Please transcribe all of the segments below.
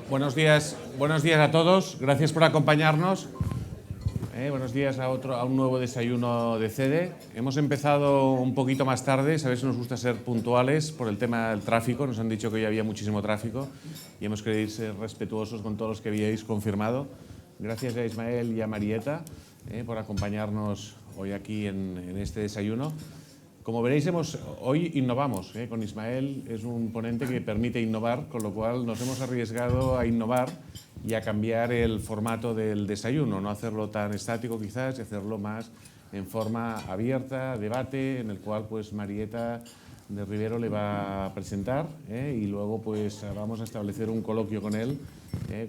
Buenos días a todos. Gracias por acompañarnos. Buenos días a un nuevo desayuno de CEDE. Hemos empezado un poquito más tarde. Sabéis que nos gusta ser puntuales por el tema del tráfico. Nos han dicho que hoy había muchísimo tráfico y hemos querido ser respetuosos con todos los que habíais confirmado. Gracias a Ismael y a Marieta por acompañarnos hoy aquí en este desayuno. Como veréis, hoy innovamos. Con Ismael es un ponente que permite innovar, con lo cual nos hemos arriesgado a innovar y a cambiar el formato del desayuno, no hacerlo tan estático quizás y hacerlo más en forma abierta, debate, en el cual pues Marieta de Rivero le va a presentar y luego pues vamos a establecer un coloquio con él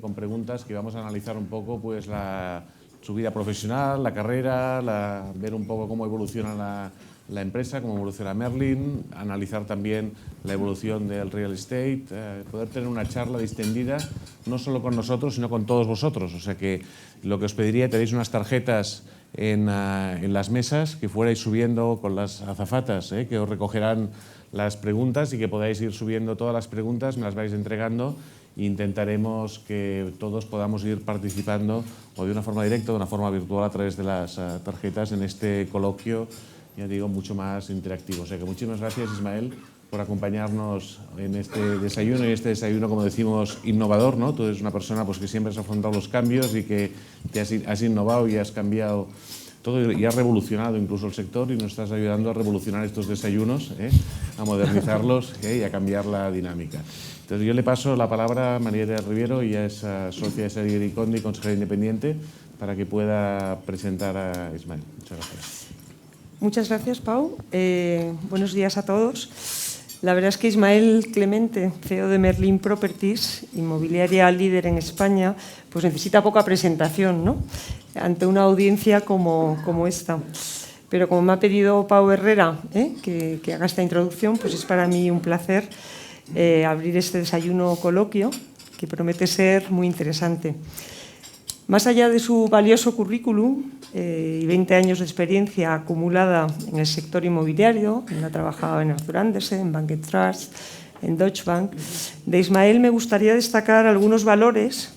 con preguntas que vamos a analizar un poco pues su vida profesional, la carrera, ver un poco cómo evoluciona la empresa, cómo evoluciona Merlin, analizar también la evolución del real estate, poder tener una charla distendida, no solo con nosotros, sino con todos vosotros. O sea que lo que os pediría, tenéis unas tarjetas en las mesas, que fuerais subiendo con las azafatas, que os recogerán las preguntas y que podáis ir subiendo todas las preguntas, me las vais entregando e intentaremos que todos podamos ir participando o de una forma directa o de una forma virtual a través de las tarjetas en este coloquio, ya digo, mucho más interactivo. O sea que muchísimas gracias, Ismael, por acompañarnos en este desayuno, y este desayuno, como decimos, innovador, ¿no? Tú eres una persona pues, que siempre has afrontado los cambios y que has innovado y has cambiado todo y has revolucionado incluso el sector y nos estás ayudando a revolucionar estos desayunos, a modernizarlos y a cambiar la dinámica. Entonces yo le paso la palabra a Marieta de Rivero, ella es socia de Salieri y Conde y consejera independiente, para que pueda presentar a Ismael. Muchas gracias. Muchas gracias, Pau. Buenos días a todos. La verdad es que Ismael Clemente, CEO de Merlin Properties, inmobiliaria líder en España, pues necesita poca presentación, ¿no?, ante una audiencia como esta. Pero como me ha pedido Pau Herrera que haga esta introducción, pues es para mí un placer abrir este desayuno coloquio, que promete ser muy interesante. Más allá de su valioso currículum y 20 años de experiencia acumulada en el sector inmobiliario, ha trabajado en Arthur Andersen, en Bank & Trust, en Deutsche Bank, de Ismael me gustaría destacar algunos valores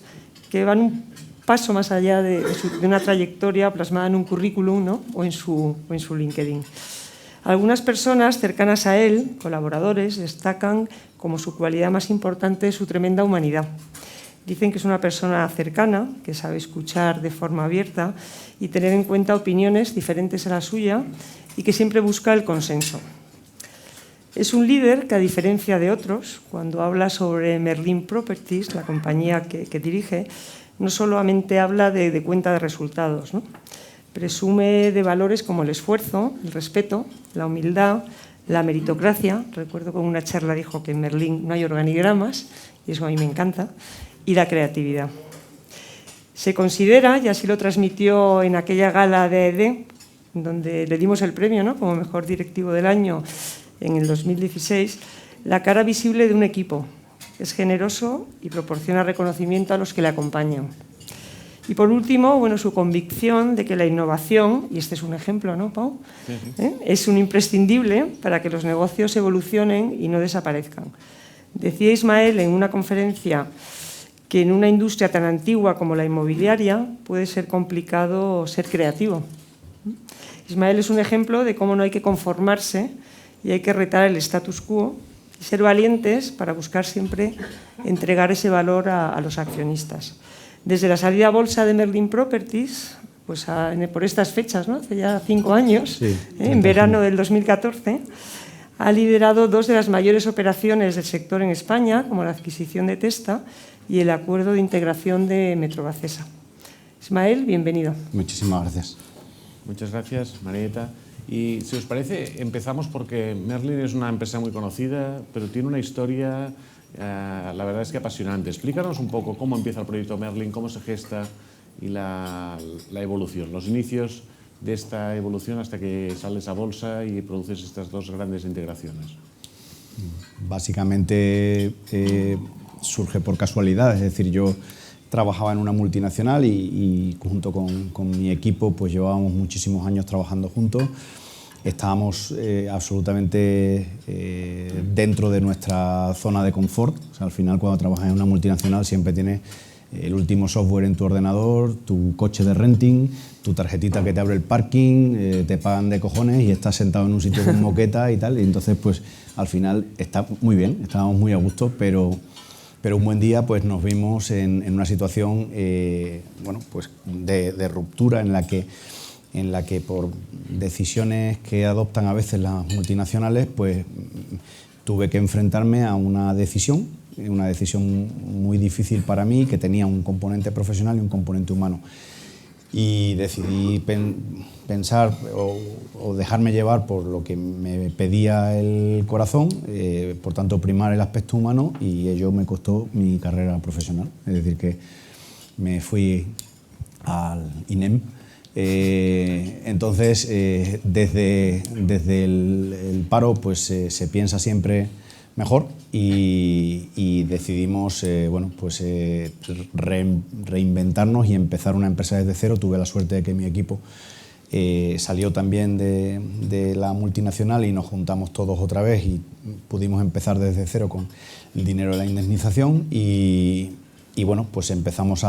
que van un paso más allá de una trayectoria plasmada en un currículum, ¿no?, o en su LinkedIn. Algunas personas cercanas a él, colaboradores, destacan como su cualidad más importante su tremenda humanidad. Dicen que es una persona cercana, que sabe escuchar de forma abierta y tener en cuenta opiniones diferentes a la suya y que siempre busca el consenso. Es un líder que, a diferencia de otros, cuando habla sobre Merlin Properties, la compañía que dirige, no solamente habla de cuenta de resultados, ¿no?, presume de valores como el esfuerzo, el respeto, la humildad, la meritocracia. Recuerdo que en una charla dijo que en Merlin no hay organigramas, y eso a mí me encanta, y la creatividad. Se considera, y así lo transmitió en aquella gala de AED, donde le dimos el premio, ¿no?, como mejor directivo del año en el 2016, la cara visible de un equipo. Es generoso y proporciona reconocimiento a los que le acompañan. Y por último, bueno, su convicción de que la innovación, y este es un ejemplo, ¿no, Pau?, es un imprescindible para que los negocios evolucionen y no desaparezcan. Decía Ismael en una conferencia que en una industria tan antigua como la inmobiliaria puede ser complicado ser creativo. Ismael es un ejemplo de cómo no hay que conformarse y hay que retar el status quo y ser valientes para buscar siempre entregar ese valor a los accionistas. Desde la salida a bolsa de Merlin Properties, pues por estas fechas, ¿no?, hace ya 5 años, sí, en verano del 2014, ha liderado 2 de las mayores operaciones del sector en España, como la adquisición de Testa y el acuerdo de integración de Metrobacesa. Ismael, bienvenido. Muchísimas gracias. Muchas gracias, Marieta. Y si os parece, empezamos porque Merlin es una empresa muy conocida, pero tiene una historia, la verdad es que apasionante. Explícanos un poco cómo empieza el proyecto Merlin, cómo se gesta y la evolución, los inicios de esta evolución hasta que sales a bolsa y produces estas 2 grandes integraciones. Básicamente surge por casualidad, es decir, yo trabajaba en una multinacional y junto con mi equipo pues llevábamos muchísimos años trabajando juntos estábamos absolutamente dentro de nuestra zona de confort. O sea, al final, cuando trabajas en una multinacional, siempre tienes el último software en tu ordenador, tu coche de renting, tu tarjetita que te abre el parking, te pagan de cojones y estás sentado en un sitio con moqueta y tal. Y entonces, pues, al final está muy bien, estábamos muy a gusto, pero un buen día pues nos vimos en una situación bueno, pues de ruptura en la que por decisiones que adoptan a veces las multinacionales, pues tuve que enfrentarme a una decisión muy difícil para mí, que tenía un componente profesional y un componente humano. Y decidí pensar o dejarme llevar por lo que me pedía el corazón, por tanto primar el aspecto humano, y ello me costó mi carrera profesional. Es decir, que me fui al INEM. Entonces, desde el paro pues se piensa siempre mejor y decidimos bueno, pues, reinventarnos y empezar una empresa desde cero. Tuve la suerte de que mi equipo salió también de la multinacional y nos juntamos todos otra vez y pudimos empezar desde cero con el dinero de la indemnización y bueno, pues empezamos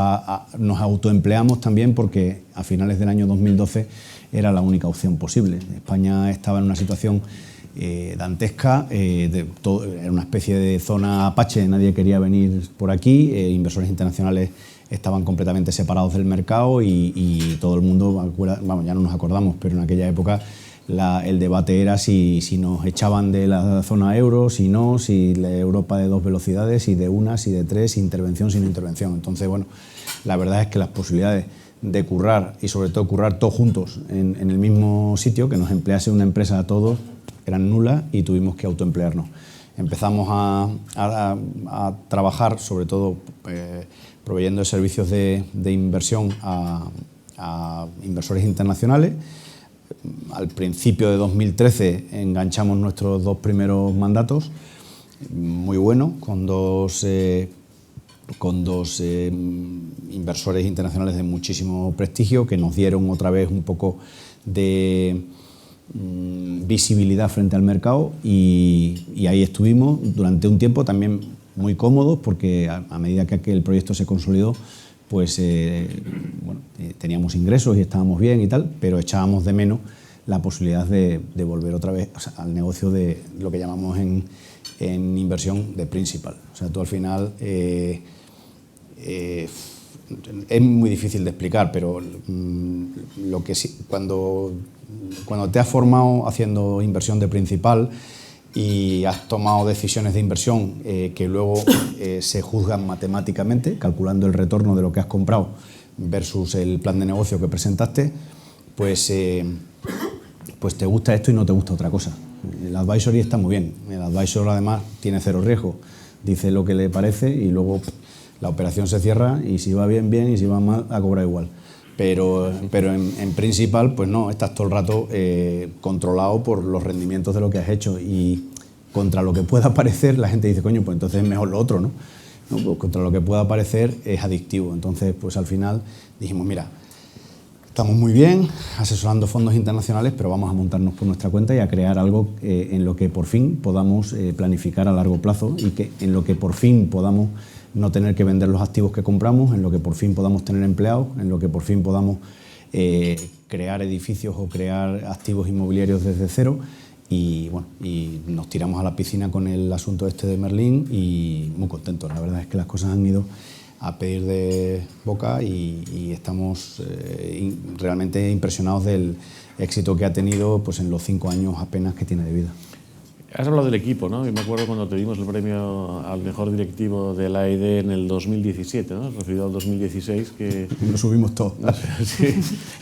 nos autoempleamos también, porque a finales del año 2012 era la única opción posible. España estaba en una situación dantesca, era una especie de zona apache, nadie quería venir por aquí, inversores internacionales estaban completamente separados del mercado y todo el mundo, vamos, ya no nos acordamos, pero en aquella época el debate era si nos echaban de la zona euro, si no, si la Europa de 2 velocidades, si de una, si de 3, intervención, sin intervención. Entonces, bueno, la verdad es que las posibilidades de currar, y sobre todo currar todos juntos en el mismo sitio, que nos emplease una empresa a todos, eran nulas y tuvimos que autoemplearnos. Empezamos a trabajar, sobre todo proveyendo servicios de inversión a inversores internacionales. Al principio de 2013 enganchamos nuestros 2 primeros mandatos, muy buenos, con dos inversores internacionales de muchísimo prestigio, que nos dieron otra vez un poco de visibilidad frente al mercado, y ahí estuvimos durante un tiempo también muy cómodos, porque a medida que el proyecto se consolidó, pues bueno, teníamos ingresos y estábamos bien y tal, pero echábamos de menos la posibilidad de volver otra vez, o sea, al negocio de lo que llamamos en inversión de principal. O sea, tú al final es muy difícil de explicar, pero lo que sí, cuando te has formado haciendo inversión de principal y has tomado decisiones de inversión que luego se juzgan matemáticamente, calculando el retorno de lo que has comprado versus el plan de negocio que presentaste, pues te gusta esto y no te gusta otra cosa. El advisory está muy bien. El advisor, además, tiene 0 riesgo. Dice lo que le parece y luego la operación se cierra, y si va bien, bien, y si va mal, a cobrar igual. Pero en principal, pues no, estás todo el rato controlado por los rendimientos de lo que has hecho, y contra lo que pueda parecer, la gente dice, coño, pues entonces es mejor lo otro, ¿no? Pues contra lo que pueda parecer es adictivo. Entonces, pues al final dijimos, mira, estamos muy bien asesorando fondos internacionales, pero vamos a montarnos por nuestra cuenta y a crear algo en lo que por fin podamos planificar a largo plazo, y en lo que por fin podamos no tener que vender los activos que compramos, en lo que por fin podamos tener empleados, en lo que por fin podamos crear edificios o crear activos inmobiliarios desde cero. Y bueno, y nos tiramos a la piscina con el asunto este de Merlin, y muy contentos. La verdad es que las cosas han ido a pedir de boca y estamos realmente impresionados del éxito que ha tenido, pues, en los 5 años apenas que tiene de vida. Has hablado del equipo, ¿no? Y me acuerdo cuando te dimos el premio al mejor directivo de la AED en el 2017, ¿no? Referido al 2016, que... Lo subimos todo. Sí,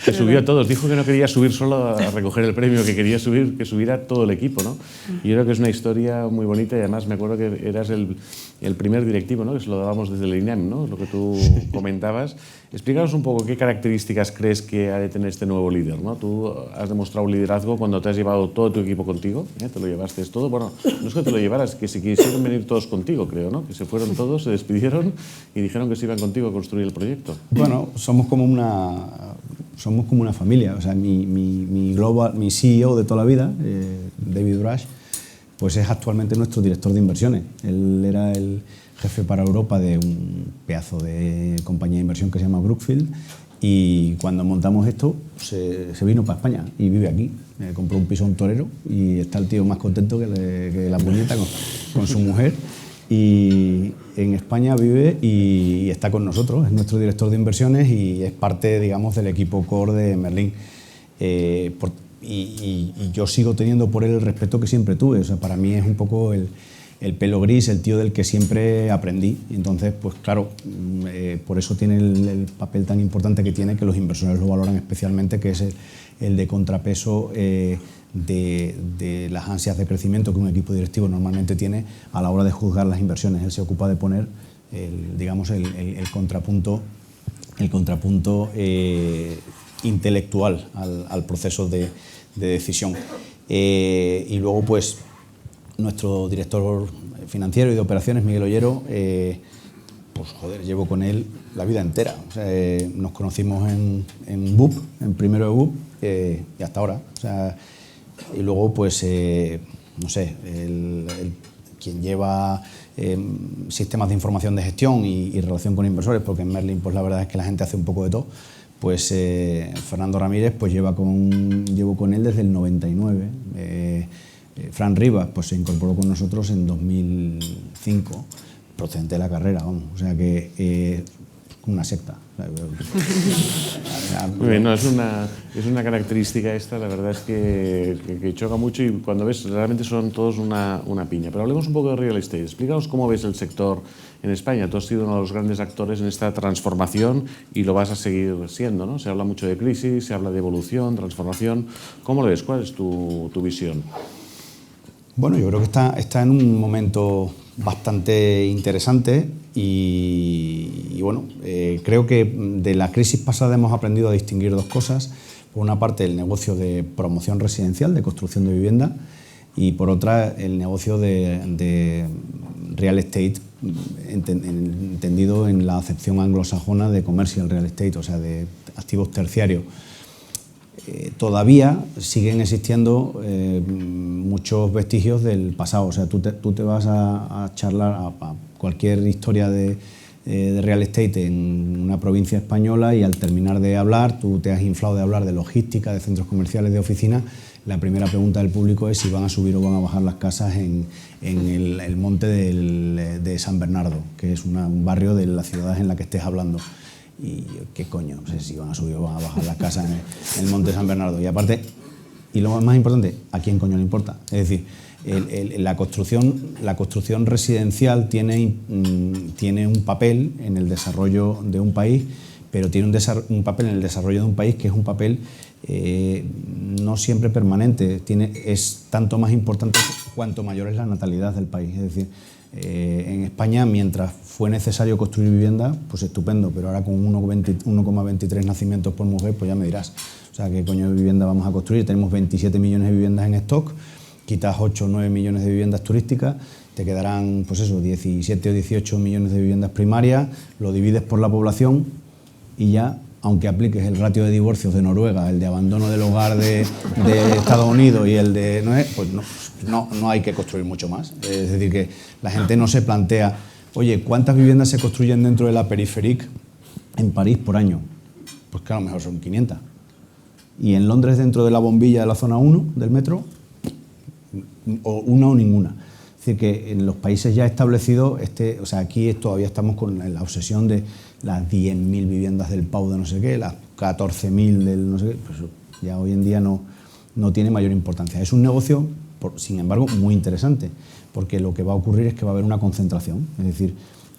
que subió a todos. Dijo que no quería subir solo a recoger el premio, que quería subir, que subiera todo el equipo, ¿no? Y yo creo que es una historia muy bonita, y además me acuerdo que eras el primer directivo, ¿no? Que se lo dábamos desde el INEM, ¿no? Lo que tú comentabas. Explícanos un poco qué características crees que ha de tener este nuevo líder, ¿no? Tú has demostrado un liderazgo cuando te has llevado todo tu equipo contigo, ¿eh? Te lo llevaste todo. Bueno, no es que te lo llevaras, que se quisieron venir todos contigo, creo, ¿no? Que se fueron todos, se despidieron y dijeron que se iban contigo a construir el proyecto. Bueno, somos como somos como una familia. O sea, mi CEO de toda la vida, David Rush, pues es actualmente nuestro director de inversiones. Él era el jefe para Europa de un pedazo de compañía de inversión que se llama Brookfield, y cuando montamos esto se vino para España y vive aquí. Compró un piso a un torero y está el tío más contento que la puñeta con su mujer, y en España vive y está con nosotros. Es nuestro director de inversiones y es parte, digamos, del equipo core de Merlin. Y yo sigo teniendo por él el respeto que siempre tuve. O sea, para mí es un poco el pelo gris, el tío del que siempre aprendí. Y entonces, pues claro, por eso tiene el papel tan importante que tiene, que los inversores lo valoran especialmente, que es el de contrapeso de las ansias de crecimiento que un equipo directivo normalmente tiene a la hora de juzgar las inversiones. Él se ocupa de poner el contrapunto intelectual al proceso de decisión. Y luego, pues, nuestro director financiero y de operaciones, Miguel Ollero, pues joder, llevo con él la vida entera. O sea, nos conocimos en BUP, en primero de BUP, y hasta ahora. O sea, y luego, pues, no sé, quien lleva sistemas de información de gestión y relación con inversores, porque en Merlin, pues la verdad es que la gente hace un poco de todo. Pues Fernando Ramírez, pues llevo con él desde el 99. Fran Rivas, pues se incorporó con nosotros en 2005, procedente de la carrera, vamos. O sea que una secta. Muy bien, no, es una característica esta, la verdad es que choca mucho, y cuando ves, realmente son todos una piña. Pero hablemos un poco de real estate. Explícanos cómo ves el sector en España. Tú has sido uno de los grandes actores en esta transformación y lo vas a seguir siendo, ¿no? Se habla mucho de crisis, se habla de evolución, transformación. ¿Cómo lo ves? ¿Cuál es tu visión? Bueno, yo creo que está en un momento bastante interesante y bueno, creo que de la crisis pasada hemos aprendido a distinguir dos cosas. Por una parte, el negocio de promoción residencial, de construcción de vivienda, y por otra, el negocio de real estate, entendido en la acepción anglosajona de commercial real estate, o sea, de activos terciarios. Todavía siguen existiendo muchos vestigios del pasado. O sea, tú te vas a charlar a cualquier historia de real estate en una provincia española y al terminar de hablar, tú te has inflado de hablar de logística, de centros comerciales, de oficinas. La primera pregunta del público es si van a subir o van a bajar las casas en el monte de San Bernardo, que es un barrio de la ciudad en la que estés hablando. Y qué coño, no sé si van a subir o van a bajar las casas en el monte de San Bernardo. Y aparte, y lo más importante, ¿a quién coño le importa? Es decir, la construcción residencial tiene un papel en el desarrollo de un país, pero tiene un papel en el desarrollo de un país que es un papel no siempre permanente. Es tanto más importante cuanto mayor es la natalidad del país. Es decir, en España, mientras fue necesario construir vivienda, pues estupendo, pero ahora con 1,23 nacimientos por mujer, pues ya me dirás. O sea, ¿qué coño de vivienda vamos a construir? Tenemos 27 millones de viviendas en stock, quitas 8 o 9 millones de viviendas turísticas, te quedarán, pues eso, 17 o 18 millones de viviendas primarias, lo divides por la población y ya, aunque apliques el ratio de divorcios de Noruega, el de abandono del hogar de Estados Unidos y el de... pues no hay que construir mucho más. Es decir, que la gente no se plantea, oye, ¿cuántas viviendas se construyen dentro de la Periférique en París por año? Pues que a lo mejor son 500. Y en Londres, dentro de la bombilla de la zona 1 del metro, o una o ninguna. Es decir, que en los países ya establecidos, o sea, aquí todavía estamos con la obsesión de las 10.000 viviendas del Pau de no sé qué, las 14.000 del no sé qué, pues ya hoy en día no tiene mayor importancia. Es un negocio, sin embargo, muy interesante, porque lo que va a ocurrir es que va a haber una concentración. Es decir,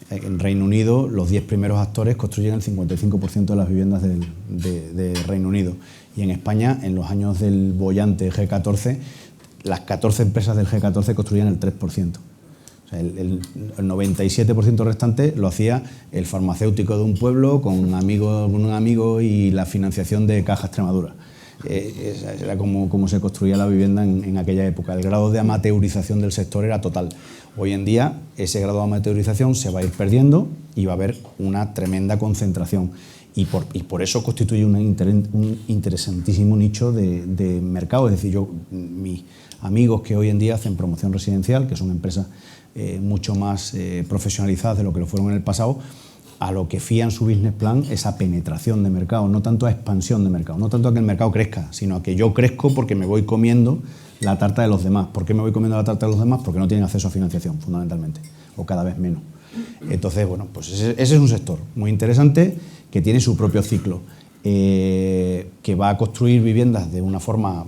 en Reino Unido los 10 primeros actores construyen el 55% de las viviendas de Reino Unido. Y en España, en los años del boyante G14, las 14 empresas del G14 construían el 3%. O sea, el 97% restante lo hacía el farmacéutico de un pueblo con un amigo y la financiación de Caja Extremadura. Era como se construía la vivienda en aquella época. El grado de amateurización del sector era total. Hoy en día ese grado de amateurización se va a ir perdiendo y va a haber una tremenda concentración. Y por eso constituye un interesantísimo nicho de mercado. Es decir, mis amigos que hoy en día hacen promoción residencial, que son empresas mucho más profesionalizadas de lo que lo fueron en el pasado, a lo que fían su business plan es a penetración de mercado, no tanto a expansión de mercado, no tanto a que el mercado crezca, sino a que yo crezco porque me voy comiendo la tarta de los demás. ¿Por qué me voy comiendo la tarta de los demás? Porque no tienen acceso a financiación, fundamentalmente, o cada vez menos. Entonces, bueno, pues ese es un sector muy interesante que tiene su propio ciclo, que va a construir viviendas de una forma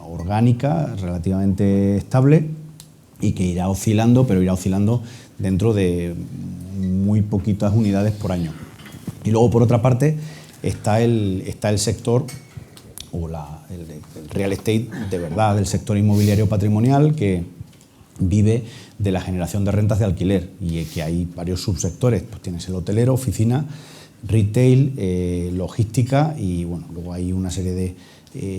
orgánica, relativamente estable, y que irá oscilando, pero irá oscilando dentro de muy poquitas unidades por año. Y luego, por otra parte, está el sector, o el real estate de verdad, del sector inmobiliario patrimonial, que vive de la generación de rentas de alquiler, y que hay varios subsectores. Pues tienes el hotelero, oficina, retail, logística, y bueno, luego hay una serie de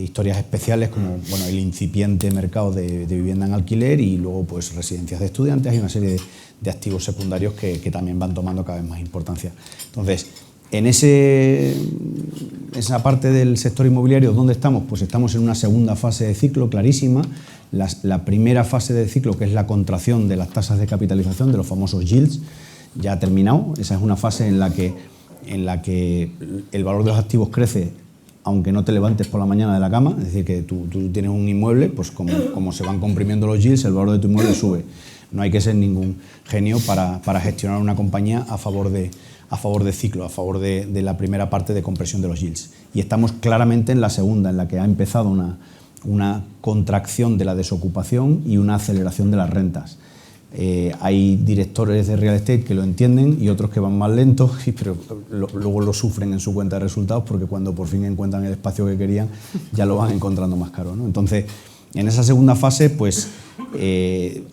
historias especiales como el incipiente mercado de vivienda en alquiler, y luego pues residencias de estudiantes. Hay una serie de activos secundarios que también van tomando cada vez más importancia. Entonces, en esa parte del sector inmobiliario, ¿dónde estamos? Pues estamos en una segunda fase de ciclo clarísima. La primera fase de ciclo, que es la contracción de las tasas de capitalización, de los famosos yields, ya ha terminado. Esa es una fase en la que el valor de los activos crece aunque no te levantes por la mañana de la cama. Es decir, que tú tienes un inmueble, pues como se van comprimiendo los yields, el valor de tu inmueble sube. No hay que ser ningún genio para gestionar una compañía a favor de ciclo, a favor de la primera parte de compresión de los yields. Y estamos claramente en la segunda, en la que ha empezado una contracción de la desocupación y una aceleración de las rentas. Hay directores de real estate que lo entienden y otros que van más lentos, pero luego lo sufren en su cuenta de resultados, porque cuando por fin encuentran el espacio que querían ya lo van encontrando más caro, ¿no? Entonces, en esa segunda fase, pues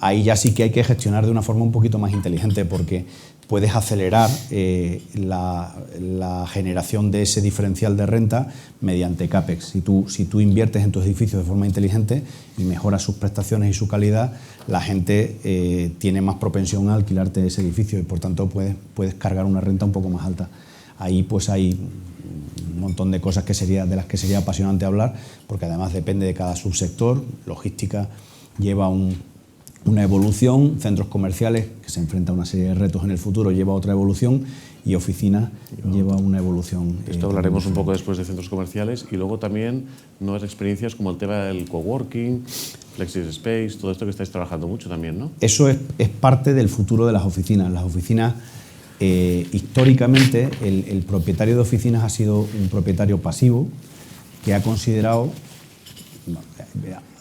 ahí ya sí que hay que gestionar de una forma un poquito más inteligente, porque puedes acelerar la generación de ese diferencial de renta mediante CAPEX. Si tú inviertes en tus edificios de forma inteligente y mejoras sus prestaciones y su calidad, la gente tiene más propensión a alquilarte ese edificio, y por tanto puedes cargar una renta un poco más alta. Ahí pues hay un montón de cosas de las que sería apasionante hablar, porque además depende de cada subsector. Logística lleva una evolución, centros comerciales, que se enfrenta a una serie de retos en el futuro, lleva otra evolución, y oficina lleva una evolución. Esto hablaremos un poco después de centros comerciales, y luego también nuevas experiencias como el tema del coworking, FlexiSpace, todo esto que estáis trabajando mucho también, ¿no? Eso es parte del futuro de las oficinas. Las oficinas, históricamente, el propietario de oficinas ha sido un propietario pasivo que ha considerado,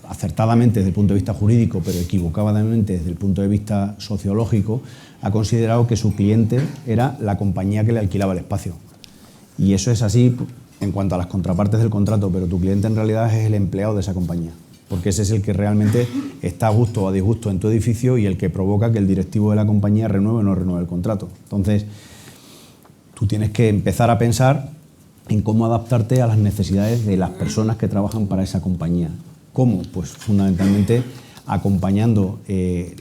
acertadamente desde el punto de vista jurídico, pero equivocadamente desde el punto de vista sociológico, ha considerado que su cliente era la compañía que le alquilaba el espacio. Y eso es así en cuanto a las contrapartes del contrato, pero tu cliente en realidad es el empleado de esa compañía, porque ese es el que realmente está a gusto o a disgusto en tu edificio y el que provoca que el directivo de la compañía renueve o no renueve el contrato. Entonces, tú tienes que empezar a pensar en cómo adaptarte a las necesidades de las personas que trabajan para esa compañía. ¿Cómo? Pues fundamentalmente acompañando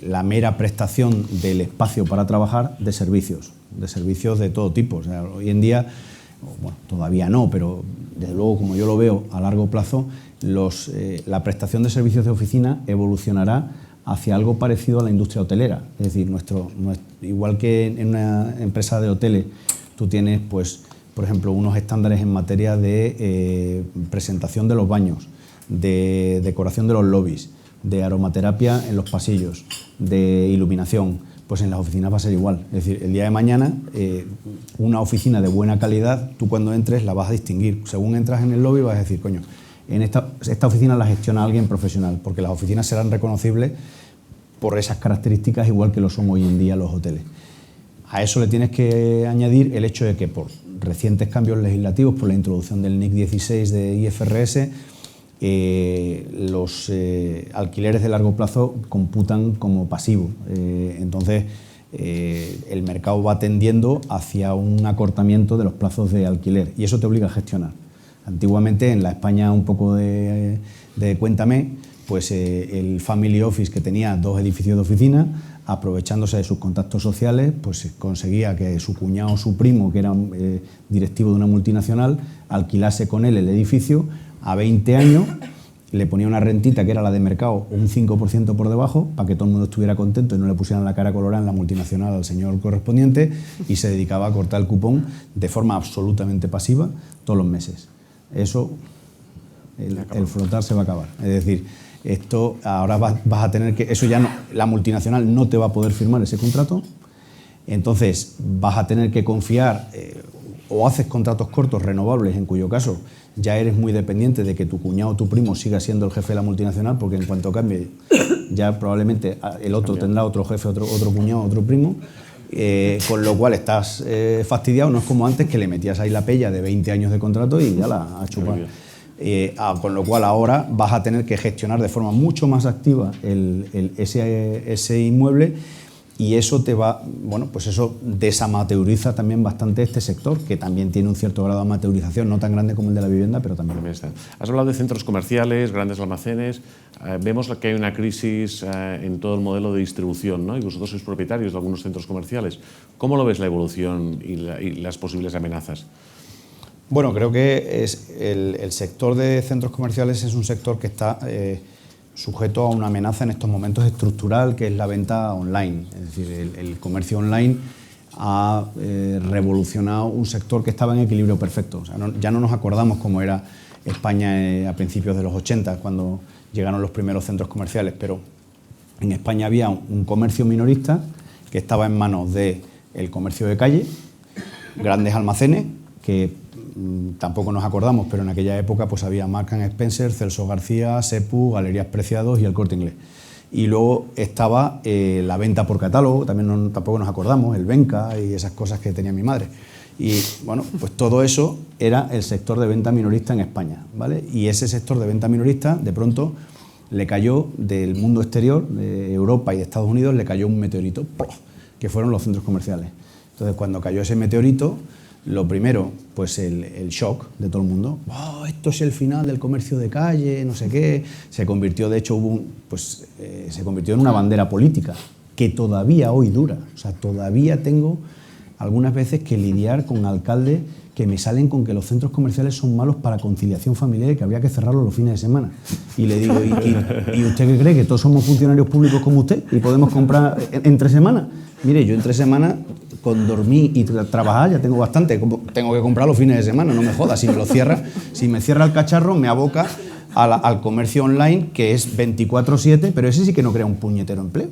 la mera prestación del espacio para trabajar de servicios de todo tipo. O sea, hoy en día, bueno, todavía no, pero desde luego, como yo lo veo a largo plazo, la prestación de servicios de oficina evolucionará hacia algo parecido a la industria hotelera. Es decir, igual que en una empresa de hoteles tú tienes, pues, por ejemplo, unos estándares en materia de presentación de los baños, de decoración de los lobbies, de aromaterapia en los pasillos, de iluminación, pues en las oficinas va a ser igual. Es decir, el día de mañana, una oficina de buena calidad, tú cuando entres la vas a distinguir. Según entras en el lobby vas a decir, coño, en esta oficina la gestiona alguien profesional, porque las oficinas serán reconocibles por esas características, igual que lo son hoy en día los hoteles. A eso le tienes que añadir el hecho de que por recientes cambios legislativos, por la introducción del NIC 16 de IFRS, los alquileres de largo plazo computan como pasivo. Entonces, el mercado va tendiendo hacia un acortamiento de los plazos de alquiler, y eso te obliga a gestionar. Antiguamente, en la España un poco de cuéntame, pues el family office que tenía 2 edificios de oficina, aprovechándose de sus contactos sociales, pues conseguía que su cuñado o su primo, que era directivo de una multinacional, alquilase con él el edificio a 20 años, le ponía una rentita que era la de mercado, un 5% por debajo, para que todo el mundo estuviera contento y no le pusieran la cara colorada en la multinacional al señor correspondiente, y se dedicaba a cortar el cupón de forma absolutamente pasiva todos los meses. Eso, el flotar se va a acabar. Es decir, esto ahora vas a tener que... Eso ya no, la multinacional no te va a poder firmar ese contrato, entonces vas a tener que confiar o haces contratos cortos renovables, en cuyo caso ya eres muy dependiente de que tu cuñado o tu primo siga siendo el jefe de la multinacional, porque en cuanto cambie ya probablemente el otro tendrá otro jefe, otro cuñado, otro primo, con lo cual estás fastidiado. No es como antes, que le metías ahí la pella de 20 años de contrato y ya la a chupar. Con lo cual ahora vas a tener que gestionar de forma mucho más activa ese inmueble, y eso te va, bueno, pues eso desamateuriza también bastante este sector, que también tiene un cierto grado de amateurización, no tan grande como el de la vivienda, pero también. Has hablado de centros comerciales, grandes almacenes. Vemos que hay una crisis en todo el modelo de distribución, ¿no? Y vosotros sois propietarios de algunos centros comerciales. ¿Cómo lo ves la evolución y las posibles amenazas? Bueno, creo que el sector de centros comerciales es un sector que está sujeto a una amenaza en estos momentos estructural, que es la venta online. Es decir, el comercio online ha revolucionado un sector que estaba en equilibrio perfecto. O sea, ya no nos acordamos cómo era España a principios de los 80, cuando llegaron los primeros centros comerciales, pero en España había un comercio minorista que estaba en manos del comercio de calle, grandes almacenes, que tampoco nos acordamos, pero en aquella época pues había Marks & Spencer, Celso García, Sepu, Galerías Preciados y El Corte Inglés. Y luego estaba la venta por catálogo, también tampoco nos acordamos, el Venca y esas cosas que tenía mi madre. Y bueno, pues todo eso era el sector de venta minorista en España, ¿vale? Y ese sector de venta minorista, de pronto, le cayó del mundo exterior, de Europa y de Estados Unidos, le cayó un meteorito, que fueron los centros comerciales. Entonces, cuando cayó ese meteorito, lo primero, pues el shock de todo el mundo. ¡Oh, esto es el final del comercio de calle, no sé qué! Se convirtió, de hecho, se convirtió en una bandera política que todavía hoy dura. O sea, todavía tengo algunas veces que lidiar con alcaldes que me salen con que los centros comerciales son malos para conciliación familiar y que habría que cerrarlos los fines de semana. Y le digo, ¿y usted qué cree? ¿Que todos somos funcionarios públicos como usted y podemos comprar entre semana? Mire, yo entre semana, con dormir y trabajar ya tengo bastante. Tengo que comprar los fines de semana, no me jodas. Si me cierra el cacharro, me aboca al comercio online, que es 24/7, pero ese sí que no crea un puñetero empleo.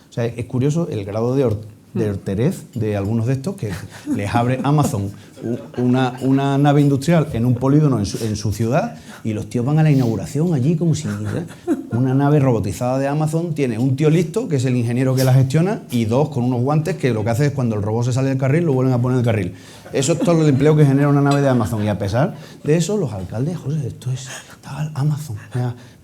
O sea, es curioso el grado de horterez de algunos de estos, que les abre Amazon una nave industrial en un polígono en su ciudad, y los tíos van a la inauguración allí como si... Una nave robotizada de Amazon tiene un tío listo, que es el ingeniero que la gestiona, y dos con unos guantes que lo que hace es, cuando el robot se sale del carril, lo vuelven a poner en el carril. Eso es todo el empleo que genera una nave de Amazon. Y a pesar de eso, los alcaldes, José, esto es Amazon.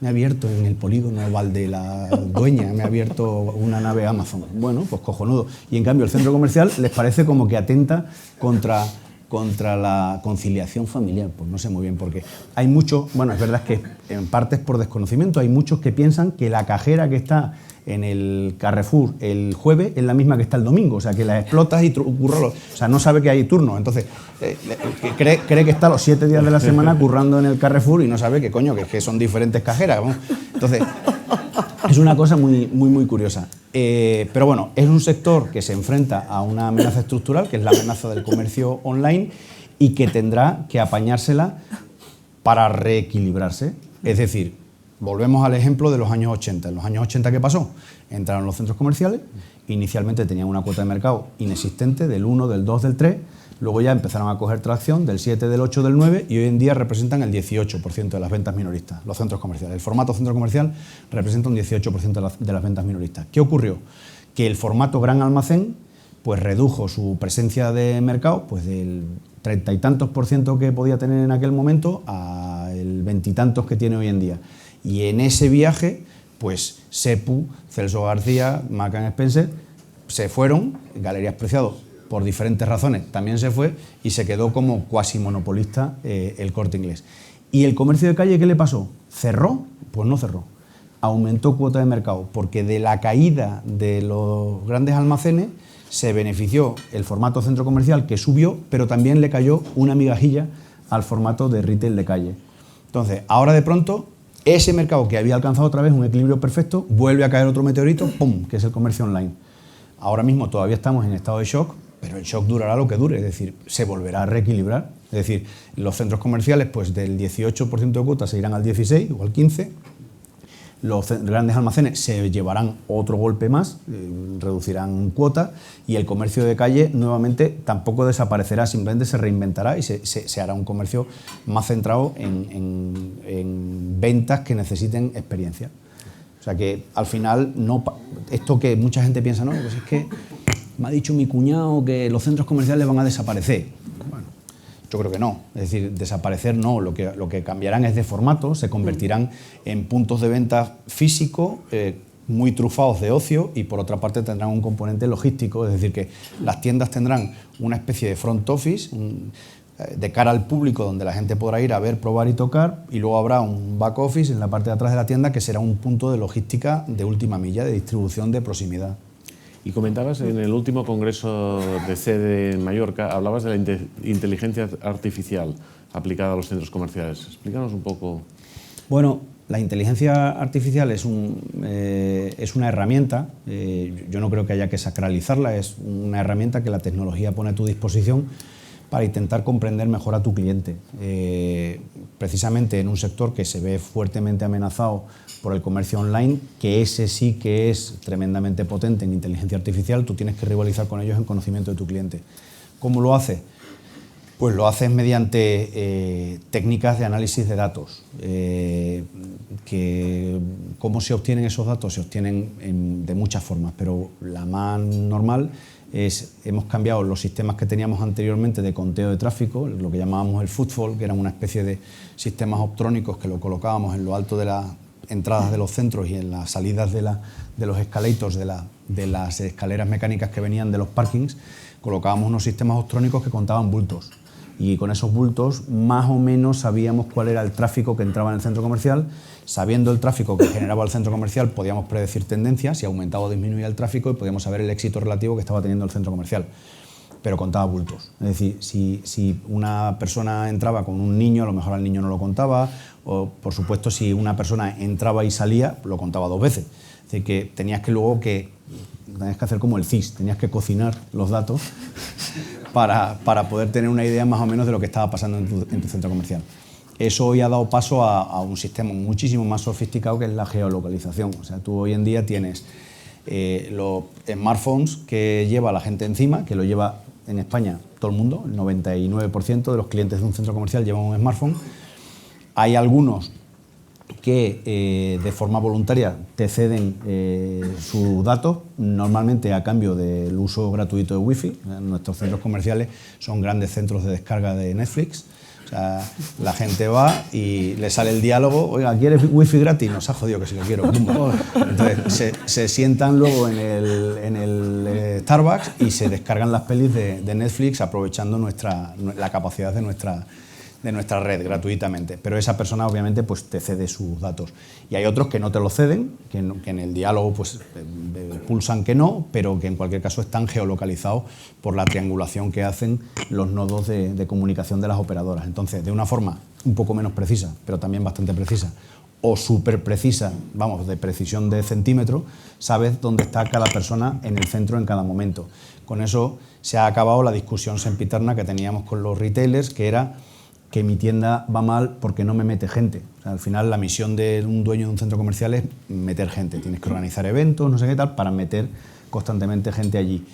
Me ha abierto en el polígono Valde la Dueña, me ha abierto una nave Amazon. Bueno, pues cojonudo. Y en cambio el centro comercial les parece como que atenta contra la conciliación familiar. Pues no sé muy bien por qué. Hay muchos, bueno, es verdad que en parte es por desconocimiento, hay muchos que piensan que la cajera que está en el Carrefour el jueves es la misma que está el domingo, o sea, que la explotas y curro, o sea, no sabe que hay turno, entonces cree que está los 7 días de la semana currando en el Carrefour y no sabe que coño, que son diferentes cajeras, ¿no? Entonces, es una cosa muy, muy, muy curiosa. Pero bueno, es un sector que se enfrenta a una amenaza estructural, que es la amenaza del comercio online, y que tendrá que apañársela para reequilibrarse. Es decir, volvemos al ejemplo de los años 80. En los años 80, ¿qué pasó? Entraron los centros comerciales, inicialmente tenían una cuota de mercado inexistente, del 1, del 2, del 3, luego ya empezaron a coger tracción del 7, del 8, del 9, y hoy en día representan el 18% de las ventas minoristas, los centros comerciales. El formato centro comercial representa un 18% de las ventas minoristas. ¿Qué ocurrió? Que el formato gran almacén pues redujo su presencia de mercado pues del 30 y tantos % que podía tener en aquel momento al 20 y tantos que tiene hoy en día. Y en ese viaje, pues Sepu, Celso García, Marks & Spencer se fueron, Galerías Preciados por diferentes razones también se fue, y se quedó como cuasi monopolista el Corte Inglés. ¿Y el comercio de calle qué le pasó? ¿Cerró? Pues no cerró. aumentó cuota de mercado, porque de la caída de los grandes almacenes se benefició el formato centro comercial, que subió, pero también le cayó una migajilla al formato de retail de calle. Entonces, ahora de pronto, ese mercado que había alcanzado otra vez un equilibrio perfecto, vuelve a caer otro meteorito, ¡pum!, que es el comercio online. Ahora mismo todavía estamos en estado de shock, pero el shock durará lo que dure, es decir, se volverá a reequilibrar. Es decir, los centros comerciales, pues del 18% de cuota se irán al 16 o al 15%, los grandes almacenes se llevarán otro golpe más, reducirán cuota, y el comercio de calle nuevamente tampoco desaparecerá, simplemente se reinventará y se hará un comercio más centrado en ventas que necesiten experiencia. O sea que al final, no, esto que mucha gente piensa, no, pues es que me ha dicho mi cuñado que los centros comerciales van a desaparecer. Bueno, yo creo que no, es decir, desaparecer no, lo que cambiarán es de formato, se convertirán en puntos de venta físicos, muy trufados de ocio, y por otra parte tendrán un componente logístico, es decir, que las tiendas tendrán una especie de front office de cara al público, donde la gente podrá ir a ver, probar y tocar, y luego habrá un back office en la parte de atrás de la tienda que será un punto de logística de última milla, de distribución de proximidad. Y comentabas en el último congreso de CEDE en Mallorca, hablabas de la inteligencia artificial aplicada a los centros comerciales. Explícanos un poco. Bueno, la inteligencia artificial es una herramienta, yo no creo que haya que sacralizarla, es una herramienta que la tecnología pone a tu disposición para intentar comprender mejor a tu cliente. Precisamente en un sector que se ve fuertemente amenazado por el comercio online, que ese sí que es tremendamente potente en inteligencia artificial, tú tienes que rivalizar con ellos en conocimiento de tu cliente. ¿Cómo lo haces? Pues lo haces mediante técnicas de análisis de datos. ¿Cómo se obtienen esos datos? Se obtienen de muchas formas, pero la más normal es, hemos cambiado los sistemas que teníamos anteriormente de conteo de tráfico, lo que llamábamos el footfall, que eran una especie de sistemas optrónicos que lo colocábamos en lo alto de las entradas de los centros y en las salidas de los escalators, de las escaleras mecánicas que venían de los parkings, colocábamos unos sistemas optrónicos que contaban bultos. Y con esos bultos más o menos sabíamos cuál era el tráfico que entraba en el centro comercial. Sabiendo el tráfico que generaba el centro comercial, podíamos predecir tendencias, si aumentaba o disminuía el tráfico, y podíamos saber el éxito relativo que estaba teniendo el centro comercial. Pero contaba bultos. Es decir, si una persona entraba con un niño, a lo mejor al niño no lo contaba, o por supuesto si una persona entraba y salía, lo contaba 2 veces. Es decir, que tenías que hacer como el CIS, tenías que cocinar los datos para poder tener una idea más o menos de lo que estaba pasando en tu centro comercial. Eso hoy ha dado paso a un sistema muchísimo más sofisticado, que es la geolocalización. O sea, tú hoy en día tienes los smartphones que lleva la gente encima, que lo lleva en España todo el mundo, el 99% de los clientes de un centro comercial llevan un smartphone. Hay algunos que de forma voluntaria te ceden sus datos, normalmente a cambio del uso gratuito de Wi-Fi. Nuestros centros comerciales son grandes centros de descarga de Netflix. O sea, la gente va y le sale el diálogo, oiga, ¿quieres Wi-Fi gratis? Nos ha jodido que si lo quiero. Entonces se sientan luego en el Starbucks y se descargan las pelis de Netflix, aprovechando la capacidad de nuestra red gratuitamente. Pero esa persona obviamente pues te cede sus datos. Y hay otros que no te lo ceden, que en el diálogo pues pulsan que no, pero que en cualquier caso están geolocalizados por la triangulación que hacen los nodos de comunicación de las operadoras. Entonces, de una forma un poco menos precisa, pero también bastante precisa, o súper precisa, vamos, de precisión de centímetro, sabes dónde está cada persona en el centro en cada momento. Con eso se ha acabado la discusión sempiterna que teníamos con los retailers, que era que mi tienda va mal porque no me mete gente. O sea, al final la misión de un dueño de un centro comercial es meter gente. Tienes que organizar eventos, no sé qué tal, para meter constantemente gente allí.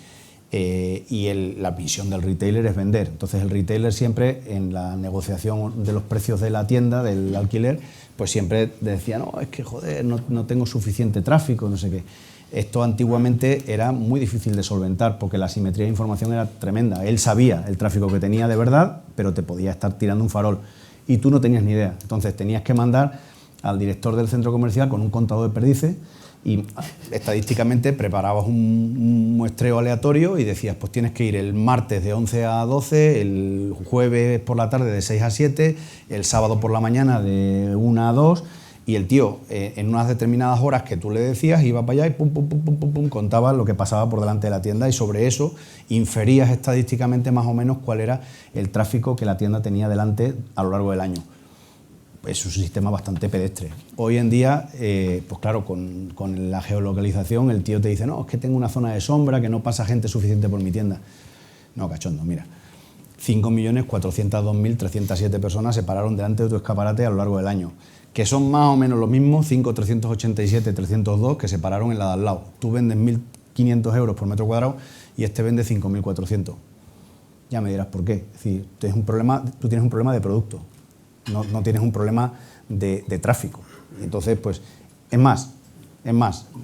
La misión del retailer es vender. Entonces el retailer siempre, en la negociación de los precios de la tienda, del alquiler, pues siempre decía, no, es que joder, no tengo suficiente tráfico, no sé qué. Esto antiguamente era muy difícil de solventar porque la asimetría de información era tremenda. Él sabía el tráfico que tenía de verdad, pero te podía estar tirando un farol y tú no tenías ni idea. Entonces tenías que mandar al director del centro comercial con un contador de perdices y estadísticamente preparabas un muestreo aleatorio y decías, pues tienes que ir el martes de 11 a 12, el jueves por la tarde de 6 a 7, el sábado por la mañana de 1 a 2, Y el tío, en unas determinadas horas que tú le decías, iba para allá y pum, pum, pum, pum, pum, pum, contaba lo que pasaba por delante de la tienda, y sobre eso inferías estadísticamente más o menos cuál era el tráfico que la tienda tenía delante a lo largo del año. Es un sistema bastante pedestre. Hoy en día, pues claro, con la geolocalización, el tío te dice, no, es que tengo una zona de sombra, que no pasa gente suficiente por mi tienda. No, cachondo, mira. 5.402.307 personas se pararon delante de tu escaparate a lo largo del año, que son más o menos los mismos 5.387.302 que se pararon en la de al lado. Tú vendes 1.500 euros por metro cuadrado y este vende 5.400. Ya me dirás por qué. Es decir, tú tienes un problema de producto, no tienes un problema de tráfico. Entonces, pues, es más,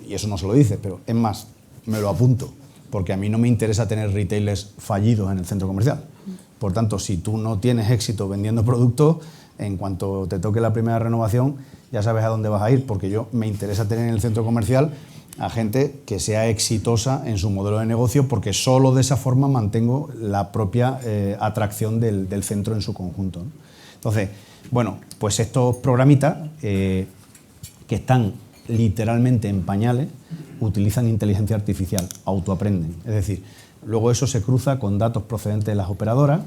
y eso no se lo dices, pero es más, me lo apunto, porque a mí no me interesa tener retailers fallidos en el centro comercial. Por tanto, si tú no tienes éxito vendiendo productos, en cuanto te toque la primera renovación, ya sabes a dónde vas a ir, porque yo me interesa tener en el centro comercial a gente que sea exitosa en su modelo de negocio, porque solo de esa forma mantengo la propia atracción del centro en su conjunto, ¿no? Entonces, bueno, pues estos programitas que están literalmente en pañales, utilizan inteligencia artificial, autoaprenden. Es decir, luego eso se cruza con datos procedentes de las operadoras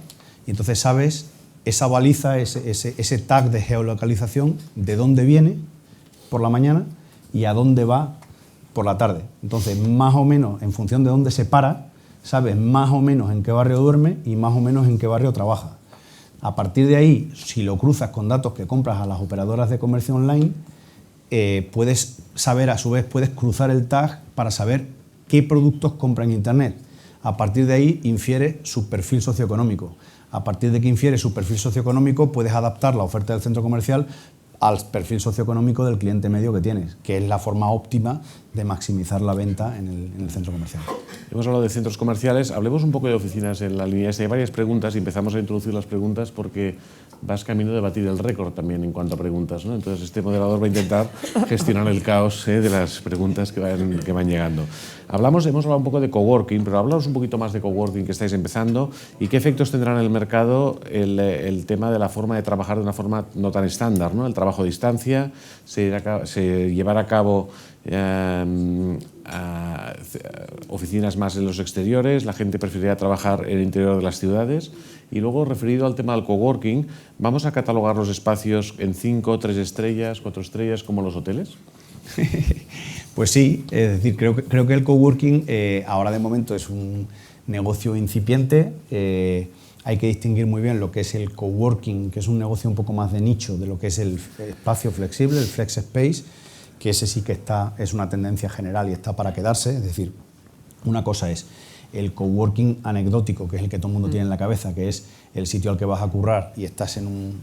y entonces sabes esa baliza, ese tag de geolocalización, de dónde viene por la mañana y a dónde va por la tarde. Entonces, más o menos, en función de dónde se para, sabes más o menos en qué barrio duerme y más o menos en qué barrio trabaja. A partir de ahí, si lo cruzas con datos que compras a las operadoras de comercio online, puedes saber, a su vez, puedes cruzar el tag para saber qué productos compra en Internet. A partir de ahí, infiere su perfil socioeconómico. A partir de que infiere su perfil socioeconómico, puedes adaptar la oferta del centro comercial al perfil socioeconómico del cliente medio que tienes, que es la forma óptima de maximizar la venta en el centro comercial. Hemos hablado de centros comerciales, hablemos un poco de oficinas en la línea. Hay varias preguntas y empezamos a introducir las preguntas porque vas camino de batir el récord también en cuanto a preguntas, ¿no? Entonces este moderador va a intentar gestionar el caos de las preguntas que van llegando. Hemos hablado un poco de coworking, pero hablamos un poquito más de coworking que estáis empezando y qué efectos tendrá en el mercado el tema de la forma de trabajar de una forma no tan estándar, ¿no? El trabajo a distancia, se llevará a cabo oficinas más en los exteriores, la gente preferiría trabajar en el interior de las ciudades. Y luego, referido al tema del coworking, ¿vamos a catalogar los espacios en 5, 3 estrellas, 4 estrellas, como los hoteles? Pues sí, es decir, creo que el coworking ahora de momento es un negocio incipiente. Hay que distinguir muy bien lo que es el coworking, que es un negocio un poco más de nicho, de lo que es el espacio flexible, el flex space, que ese sí que es una tendencia general y está para quedarse. Es decir, una cosa es el coworking anecdótico, que es el que todo el mundo tiene en la cabeza, que es el sitio al que vas a currar y estás en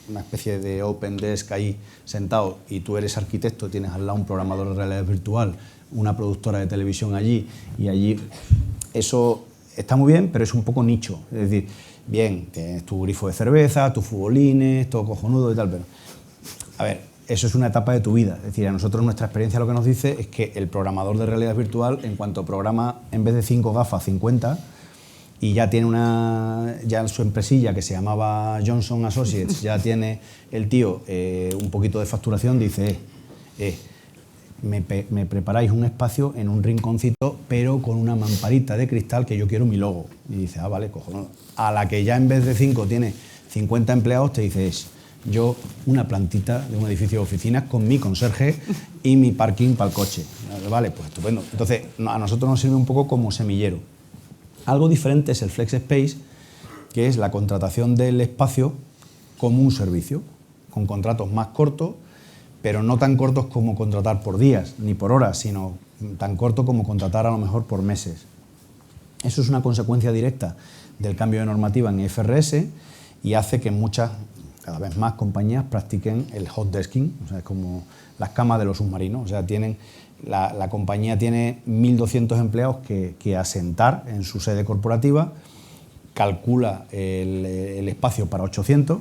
una especie de open desk ahí sentado y tú eres arquitecto, tienes al lado un programador de realidad virtual, una productora de televisión allí, y allí eso está muy bien, pero es un poco nicho. Es decir, bien, tienes tu grifo de cerveza, tus futbolines, todo cojonudo y tal, pero a ver, eso es una etapa de tu vida. Es decir, a nosotros nuestra experiencia lo que nos dice es que el programador de realidad virtual, en cuanto programa, en vez de 5 gafas, 50, y ya tiene ya su empresilla que se llamaba Johnson Associates, ya tiene el tío un poquito de facturación, dice, me preparáis un espacio en un rinconcito, pero con una mamparita de cristal que yo quiero mi logo. Y dice, vale, cojonudo. A la que ya en vez de 5 tiene 50 empleados, te dices, yo una plantita de un edificio de oficinas con mi conserje y mi parking para el coche. Vale, pues estupendo. Entonces, a nosotros nos sirve un poco como semillero. Algo diferente es el flex space, que es la contratación del espacio como un servicio, con contratos más cortos, pero no tan cortos como contratar por días ni por horas, sino tan corto como contratar a lo mejor por meses. Eso es una consecuencia directa del cambio de normativa en IFRS y hace que cada vez más compañías practiquen el hot desking, o sea, es como las camas de los submarinos. O sea, la compañía tiene 1.200 empleados que asentar en su sede corporativa, calcula el espacio para 800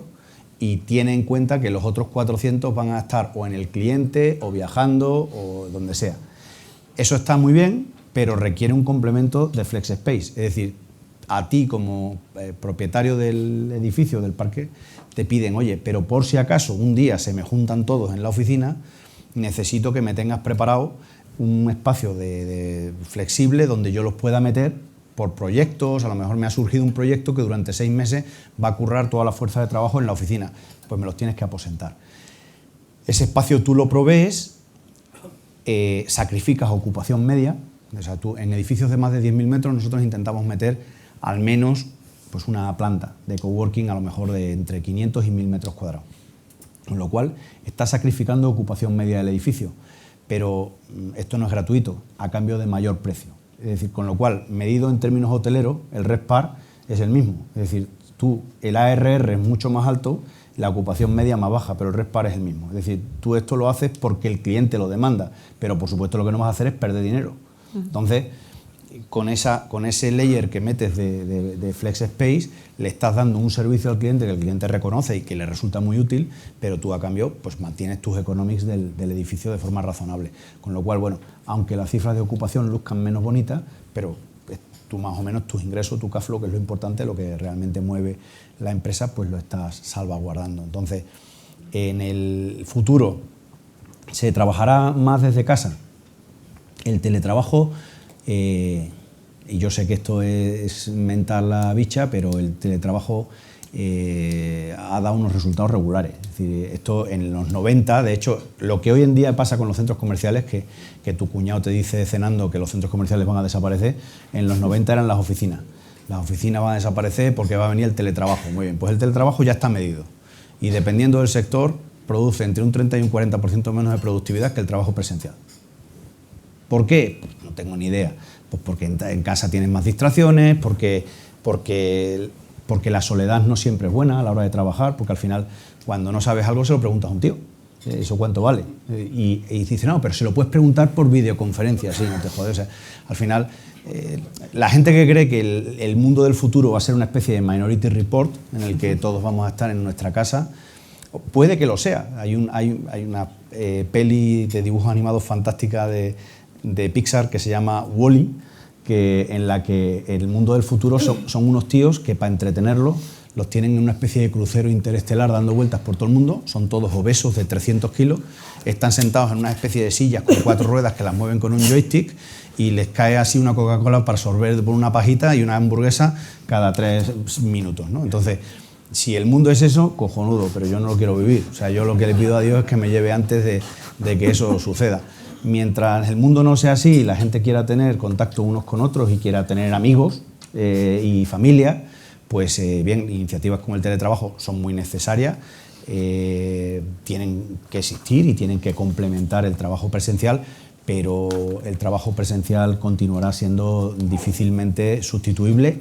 y tiene en cuenta que los otros 400 van a estar o en el cliente o viajando o donde sea. Eso está muy bien, pero requiere un complemento de flex space, es decir, a ti como propietario del edificio, del parque, te piden, oye, pero por si acaso un día se me juntan todos en la oficina, necesito que me tengas preparado un espacio flexible donde yo los pueda meter por proyectos. A lo mejor me ha surgido un proyecto que durante 6 meses va a currar toda la fuerza de trabajo en la oficina, pues me los tienes que aposentar. Ese espacio tú lo provees, sacrificas ocupación media. O sea, tú, en edificios de más de 10.000 metros nosotros intentamos meter al menos pues una planta de coworking, a lo mejor de entre 500 y 1.000 metros cuadrados. Con lo cual, estás sacrificando ocupación media del edificio, pero esto no es gratuito, a cambio de mayor precio. Es decir, con lo cual, medido en términos hoteleros, el RevPAR es el mismo. Es decir, el ARR es mucho más alto, la ocupación media más baja, pero el RevPAR es el mismo. Es decir, tú esto lo haces porque el cliente lo demanda, pero por supuesto lo que no vas a hacer es perder dinero. Entonces, con ese layer que metes de Flex Space, le estás dando un servicio al cliente que el cliente reconoce y que le resulta muy útil, pero tú a cambio pues mantienes tus economics del edificio de forma razonable. Con lo cual, bueno, aunque las cifras de ocupación luzcan menos bonitas, pero tú más o menos tus ingresos, tu cash flow, que es lo importante, lo que realmente mueve la empresa, pues lo estás salvaguardando. Entonces, en el futuro, ¿se trabajará más desde casa? El teletrabajo, y yo sé que esto es mentar la bicha, pero el teletrabajo ha dado unos resultados regulares. Es decir, esto en los 90, de hecho, lo que hoy en día pasa con los centros comerciales, que tu cuñado te dice cenando que los centros comerciales van a desaparecer, en los 90 eran las oficinas. Las oficinas van a desaparecer porque va a venir el teletrabajo. Muy bien, pues el teletrabajo ya está medido. Y dependiendo del sector, produce entre un 30 y un 40% menos de productividad que el trabajo presencial. ¿Por qué? Pues no tengo ni idea. Pues porque en casa tienes más distracciones, porque la soledad no siempre es buena a la hora de trabajar, porque al final, cuando no sabes algo, se lo preguntas a un tío. ¿Eso cuánto vale? Y dice, no, pero se lo puedes preguntar por videoconferencia, sí, no te jodes. O sea, al final, la gente que cree que el mundo del futuro va a ser una especie de Minority Report, en el que todos vamos a estar en nuestra casa, puede que lo sea. Hay una peli de dibujos animados fantástica de Pixar que se llama Wall-E, en la que el mundo del futuro son unos tíos que, para entretenerlos, los tienen en una especie de crucero interestelar dando vueltas por todo el mundo. Son todos obesos de 300 kilos, están sentados en una especie de sillas con 4 ruedas que las mueven con un joystick y les cae así una Coca-Cola para sorber por una pajita y una hamburguesa cada 3 minutos, ¿no? Entonces, si el mundo es eso, cojonudo, pero yo no lo quiero vivir. O sea, yo lo que le pido a Dios es que me lleve antes de que eso suceda. Mientras el mundo no sea así y la gente quiera tener contacto unos con otros y quiera tener amigos y familia, pues bien, iniciativas como el teletrabajo son muy necesarias, tienen que existir y tienen que complementar el trabajo presencial, pero el trabajo presencial continuará siendo difícilmente sustituible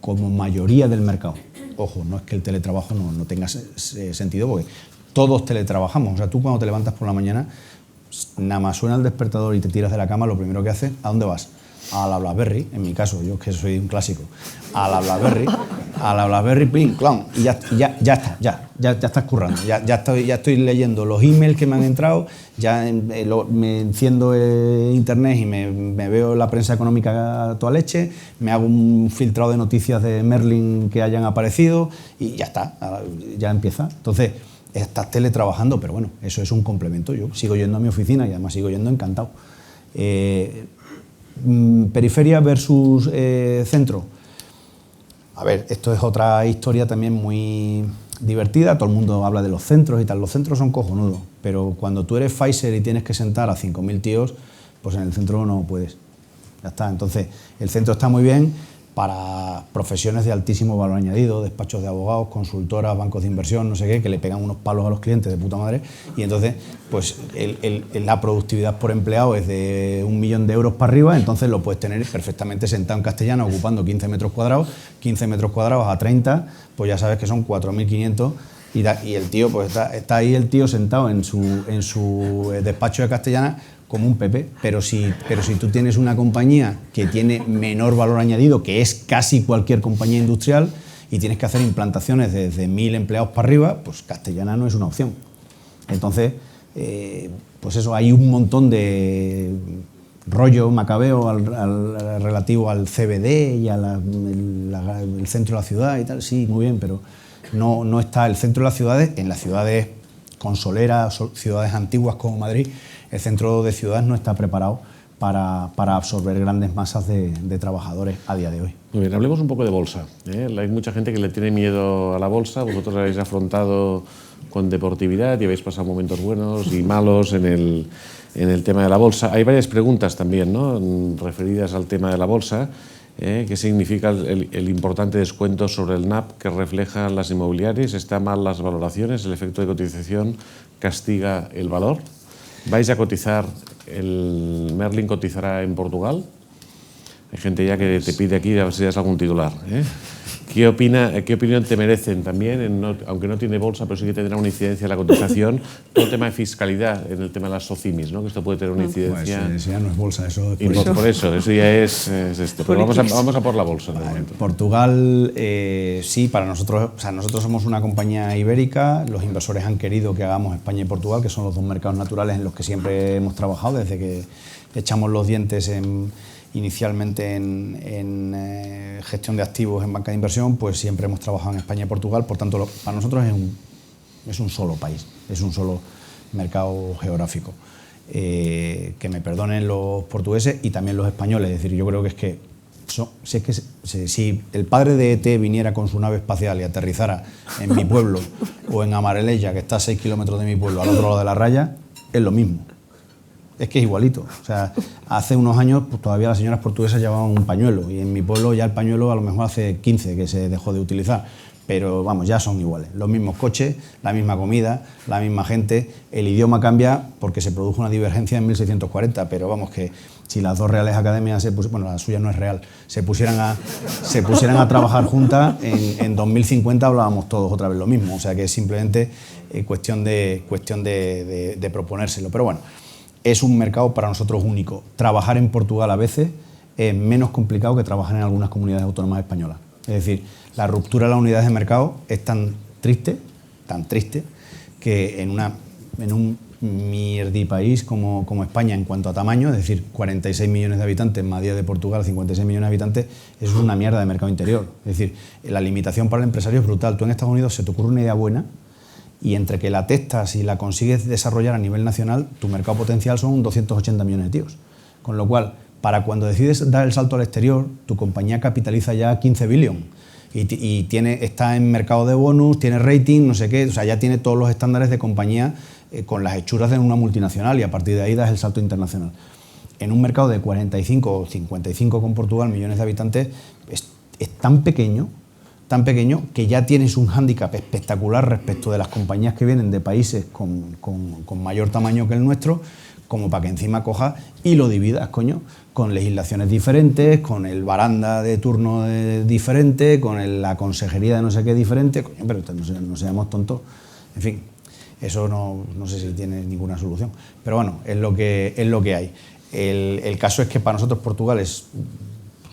como mayoría del mercado. Ojo, no es que el teletrabajo no tenga sentido, porque todos teletrabajamos. O sea, tú cuando te levantas por la mañana, nada más suena el despertador y te tiras de la cama, lo primero que haces, ¿a dónde vas? A la BlackBerry, en mi caso, yo que soy un clásico, a la BlackBerry, ping, clown, y ya estás currando, ya estoy leyendo los emails que me han entrado, me enciendo internet y me veo la prensa económica a toda leche, me hago un filtrado de noticias de Merlin que hayan aparecido y ya está, ya empieza. Entonces, estás teletrabajando, pero bueno, eso es un complemento. Yo sigo yendo a mi oficina y además sigo yendo encantado. Periferia versus centro. A ver, esto es otra historia también muy divertida. Todo el mundo habla de los centros y tal. Los centros son cojonudos, pero cuando tú eres Pfizer y tienes que sentar a 5.000 tíos, pues en el centro no puedes. Ya está. Entonces, el centro está muy bien para profesiones de altísimo valor añadido, despachos de abogados, consultoras, bancos de inversión, no sé qué, que le pegan unos palos a los clientes de puta madre, y entonces pues la productividad por empleado es de 1 millón de euros para arriba, entonces lo puedes tener perfectamente sentado en Castellana ocupando 15 metros cuadrados a 30, pues ya sabes que son 4.500, y el tío, pues está ahí el tío sentado en su despacho de Castellana como un Pepe, pero si tú tienes una compañía que tiene menor valor añadido, que es casi cualquier compañía industrial, y tienes que hacer implantaciones desde 1.000 empleados para arriba, pues Castellana no es una opción. Entonces, pues eso, hay un montón de rollo macabeo relativo al CBD y al centro de la ciudad y tal, sí, muy bien, pero no está el centro de las ciudades, en las ciudades consoleras, ciudades antiguas como Madrid, el centro de ciudades no está preparado para absorber grandes masas de trabajadores a día de hoy. Muy bien, hablemos un poco de bolsa. Hay mucha gente que le tiene miedo a la bolsa, vosotros la habéis afrontado con deportividad y habéis pasado momentos buenos y malos en el tema de la bolsa. Hay varias preguntas también, ¿no?, referidas al tema de la bolsa. ¿Qué significa el importante descuento sobre el NAP que reflejan las inmobiliarias? ¿Está mal las valoraciones? ¿El efecto de cotización castiga el valor? ¿Vais a cotizar? ¿El Merlin cotizará en Portugal? Hay gente ya que te pide aquí a ver si das algún titular. ¿Qué opinión te merecen también, aunque no tiene bolsa, pero sí que tendrá una incidencia en la cotización, todo el tema de fiscalidad en el tema de las SOCIMIs, ¿no?, que esto puede tener una incidencia? Pues eso ya no es bolsa, eso es por eso ya es esto. Pero vamos a por la bolsa de momento. Portugal, sí, para nosotros, o sea, nosotros somos una compañía ibérica, los inversores han querido que hagamos España y Portugal, que son los dos mercados naturales en los que siempre hemos trabajado desde que echamos los dientes inicialmente en gestión de activos en banca de inversión, pues siempre hemos trabajado en España y Portugal, por tanto para nosotros es un solo país, es un solo mercado geográfico. Que me perdonen los portugueses y también los españoles, es decir, yo creo que si el padre de ET viniera con su nave espacial y aterrizara en mi pueblo o en Amareleja, que está a 6 kilómetros de mi pueblo, al otro lado de la raya, es lo mismo. Es que es igualito. O sea, hace unos años pues, todavía las señoras portuguesas llevaban un pañuelo y en mi pueblo ya el pañuelo a lo mejor hace 15 que se dejó de utilizar. Pero vamos, ya son iguales. Los mismos coches, la misma comida, la misma gente. El idioma cambia porque se produjo una divergencia en 1640, pero vamos que si las dos reales academias, bueno, la suya no es real, se pusieran a trabajar juntas, en 2050 hablábamos todos otra vez lo mismo. O sea que es simplemente cuestión de proponérselo. Pero bueno, es un mercado para nosotros único. Trabajar en Portugal a veces es menos complicado que trabajar en algunas comunidades autónomas españolas. Es decir, la ruptura de las unidades de mercado es tan triste, que en un mierdi país como España en cuanto a tamaño, es decir, 46 millones de habitantes, más 10 de Portugal, 56 millones de habitantes, es una mierda de mercado interior. Es decir, la limitación para el empresario es brutal. Tú en Estados Unidos se te ocurre una idea buena y entre que la testas y la consigues desarrollar a nivel nacional, tu mercado potencial son 280 millones de tíos. Con lo cual, para cuando decides dar el salto al exterior, tu compañía capitaliza ya 15 billones y está en mercado de bonus, tiene rating, no sé qué, o sea, ya tiene todos los estándares de compañía con las hechuras de una multinacional y a partir de ahí das el salto internacional. En un mercado de 45 o 55 con Portugal, millones de habitantes, es tan pequeño que ya tienes un hándicap espectacular respecto de las compañías que vienen de países con mayor tamaño que el nuestro, como para que encima cojas y lo dividas, coño, con legislaciones diferentes, con el baranda de turno diferente, con la consejería de no sé qué diferente, coño, pero no seamos tontos. En fin, eso no sé si tiene ninguna solución. Pero bueno, es lo que hay. El caso es que para nosotros Portugal es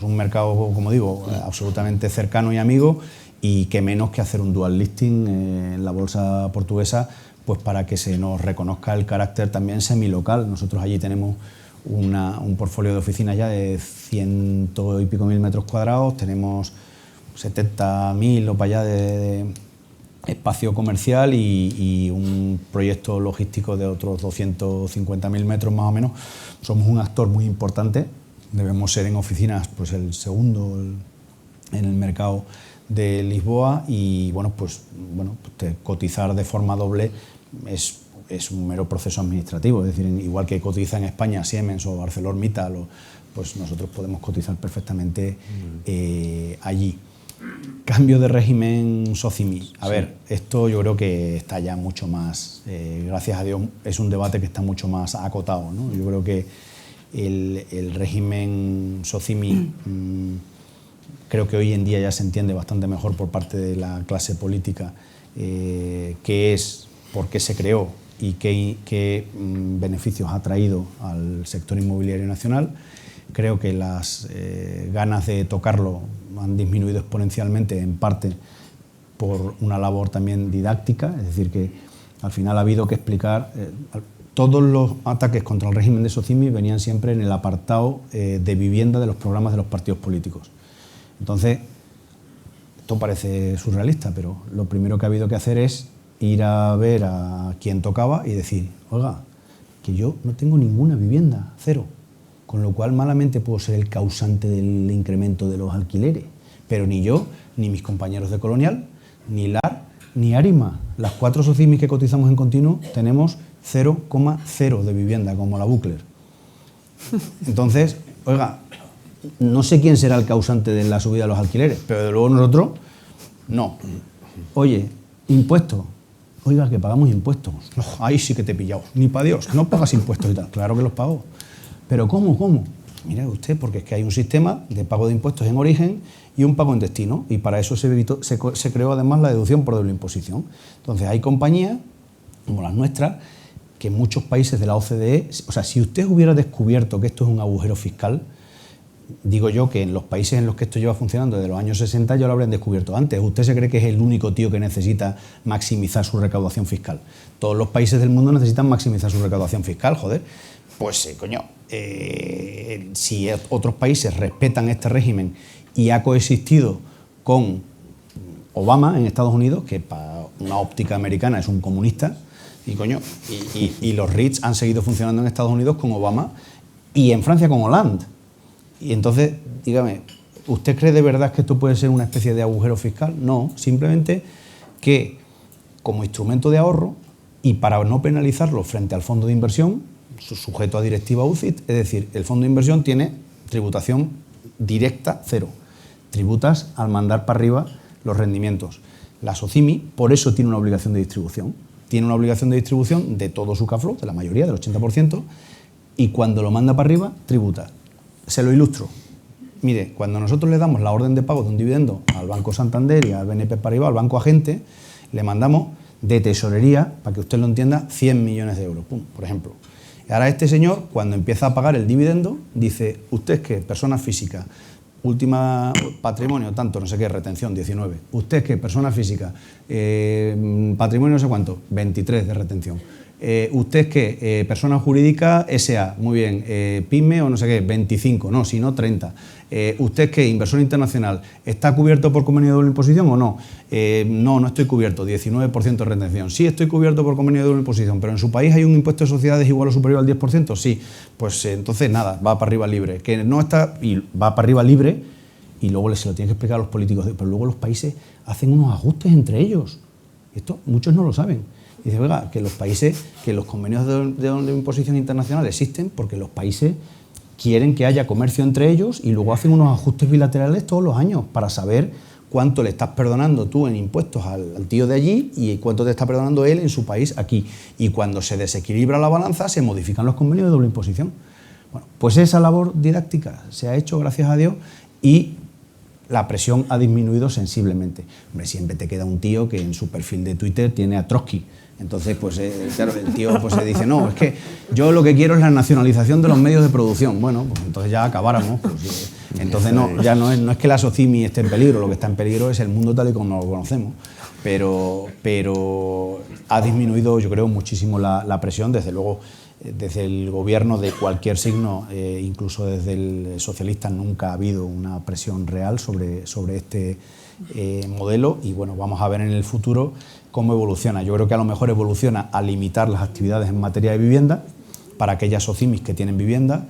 un mercado, como digo, absolutamente cercano y amigo, y que menos que hacer un dual listing en la bolsa portuguesa, pues para que se nos reconozca el carácter también semilocal. Nosotros allí tenemos un portfolio de oficinas ya de 100 y pico mil metros cuadrados, tenemos 70.000 o para allá de espacio comercial y un proyecto logístico de otros 250.000 metros más o menos. Somos un actor muy importante, debemos ser en oficinas pues el segundo en el mercado de Lisboa y pues cotizar de forma doble es un mero proceso administrativo, es decir, igual que cotiza en España Siemens o ArcelorMittal, pues nosotros podemos cotizar perfectamente allí. Cambio de régimen SOCIMI. A ver, esto yo creo que está ya mucho más, gracias a Dios, es un debate que está mucho más acotado, ¿no? Yo creo que el régimen SOCIMI creo que hoy en día ya se entiende bastante mejor por parte de la clase política qué es, por qué se creó y qué beneficios ha traído al sector inmobiliario nacional. Creo que las ganas de tocarlo han disminuido exponencialmente, en parte por una labor también didáctica, es decir, que al final ha habido que explicar, todos los ataques contra el régimen de Socimi venían siempre en el apartado de vivienda de los programas de los partidos políticos. Entonces, esto parece surrealista, pero lo primero que ha habido que hacer es ir a ver a quien tocaba y decir, oiga, que yo no tengo ninguna vivienda, cero, con lo cual malamente puedo ser el causante del incremento de los alquileres, pero ni yo, ni mis compañeros de Colonial, ni LAR, ni Arima, las 4 Socimis que cotizamos en continuo, tenemos 0,0 de vivienda, como la Bucler. Entonces, oiga, no sé quién será el causante de la subida de los alquileres, pero de luego nosotros, no. Oye, impuestos. Oiga, que pagamos impuestos. No, ahí sí que te he pillado. Ni para Dios, no pagas impuestos y tal. Claro que los pago. ¿Pero cómo? Mire usted, porque es que hay un sistema de pago de impuestos en origen y un pago en destino, y para eso se creó además la deducción por doble imposición. Entonces hay compañías, como las nuestras, que en muchos países de la OCDE, o sea, si usted hubiera descubierto que esto es un agujero fiscal, digo yo que en los países en los que esto lleva funcionando desde los años 60 ya lo habrían descubierto antes. ¿Usted se cree que es el único tío que necesita maximizar su recaudación fiscal? Todos los países del mundo necesitan maximizar su recaudación fiscal, joder. Pues, si otros países respetan este régimen y ha coexistido con Obama en Estados Unidos, que para una óptica americana es un comunista, y los REITs han seguido funcionando en Estados Unidos con Obama y en Francia con Hollande. Y entonces, dígame, ¿usted cree de verdad que esto puede ser una especie de agujero fiscal? No, simplemente que como instrumento de ahorro y para no penalizarlo frente al fondo de inversión, sujeto a directiva UCITS, es decir, el fondo de inversión tiene tributación directa cero. Tributas al mandar para arriba los rendimientos. La SOCIMI, por eso tiene una obligación de distribución. Tiene una obligación de distribución de todo su cash flow, de la mayoría, del 80%, y cuando lo manda para arriba, tributa. Se lo ilustro. Mire, cuando nosotros le damos la orden de pago de un dividendo al Banco Santander y al BNP Paribas, al Banco Agente, le mandamos de tesorería, para que usted lo entienda, 100 millones de euros, pum, por ejemplo. Y ahora este señor, cuando empieza a pagar el dividendo, dice, ¿usted qué? Persona física, última patrimonio, tanto, no sé qué, retención, 19. ¿Usted qué? Persona física, patrimonio no sé cuánto, 23 de retención. ¿Usted qué? Persona jurídica SA, muy bien, PYME o no sé qué, 25, no, si no 30. ¿Usted qué? Inversor internacional, ¿está cubierto por convenio de doble imposición o no? No estoy cubierto, 19% de retención. Sí, estoy cubierto por convenio de doble imposición, pero en su país hay un impuesto de sociedades igual o superior al 10%, sí. Pues entonces nada, va para arriba libre. Que no está, y va para arriba libre, y luego se lo tiene que explicar a los políticos, pero luego los países hacen unos ajustes entre ellos. Esto muchos no lo saben. Dice, oiga, que los países, que los convenios de imposición internacional existen porque los países quieren que haya comercio entre ellos y luego hacen unos ajustes bilaterales todos los años para saber cuánto le estás perdonando tú en impuestos al tío de allí y cuánto te está perdonando él en su país aquí. Y cuando se desequilibra la balanza, se modifican los convenios de doble imposición. Bueno, pues esa labor didáctica se ha hecho, gracias a Dios, y la presión ha disminuido sensiblemente. Hombre, siempre te queda un tío que en su perfil de Twitter tiene a Trotsky. Entonces, pues claro, el tío pues, se dice, no, es que yo lo que quiero es la nacionalización de los medios de producción. Bueno, pues entonces ya acabáramos. Pues, entonces ya no es que la SOCIMI esté en peligro, lo que está en peligro es el mundo tal y como lo conocemos. Pero ha disminuido, yo creo, muchísimo la presión, desde luego, desde el gobierno de cualquier signo, incluso desde el socialista, nunca ha habido una presión real sobre este modelo y bueno, vamos a ver en el futuro cómo evoluciona. Yo creo que a lo mejor evoluciona a limitar las actividades en materia de vivienda para aquellas SOCIMIs que tienen vivienda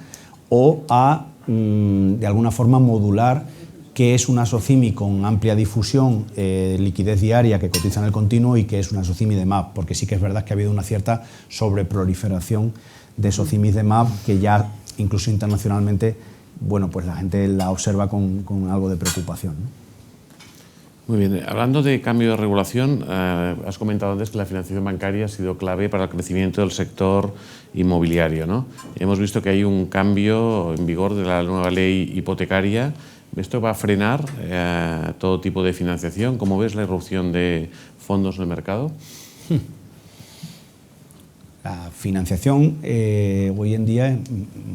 o a, de alguna forma, modular qué es una SOCIMI con amplia difusión, liquidez diaria que cotiza en el continuo y qué es una SOCIMI de MAP, porque sí que es verdad que ha habido una cierta sobreproliferación de SOCIMIs de MAP que ya incluso internacionalmente, bueno, pues la gente la observa con algo de preocupación, ¿no? Muy bien, hablando de cambio de regulación, has comentado antes que la financiación bancaria ha sido clave para el crecimiento del sector inmobiliario, ¿no? Hemos visto que hay un cambio en vigor de la nueva ley hipotecaria. ¿Esto va a frenar todo tipo de financiación? ¿Cómo ves la irrupción de fondos en el mercado? La financiación hoy en día es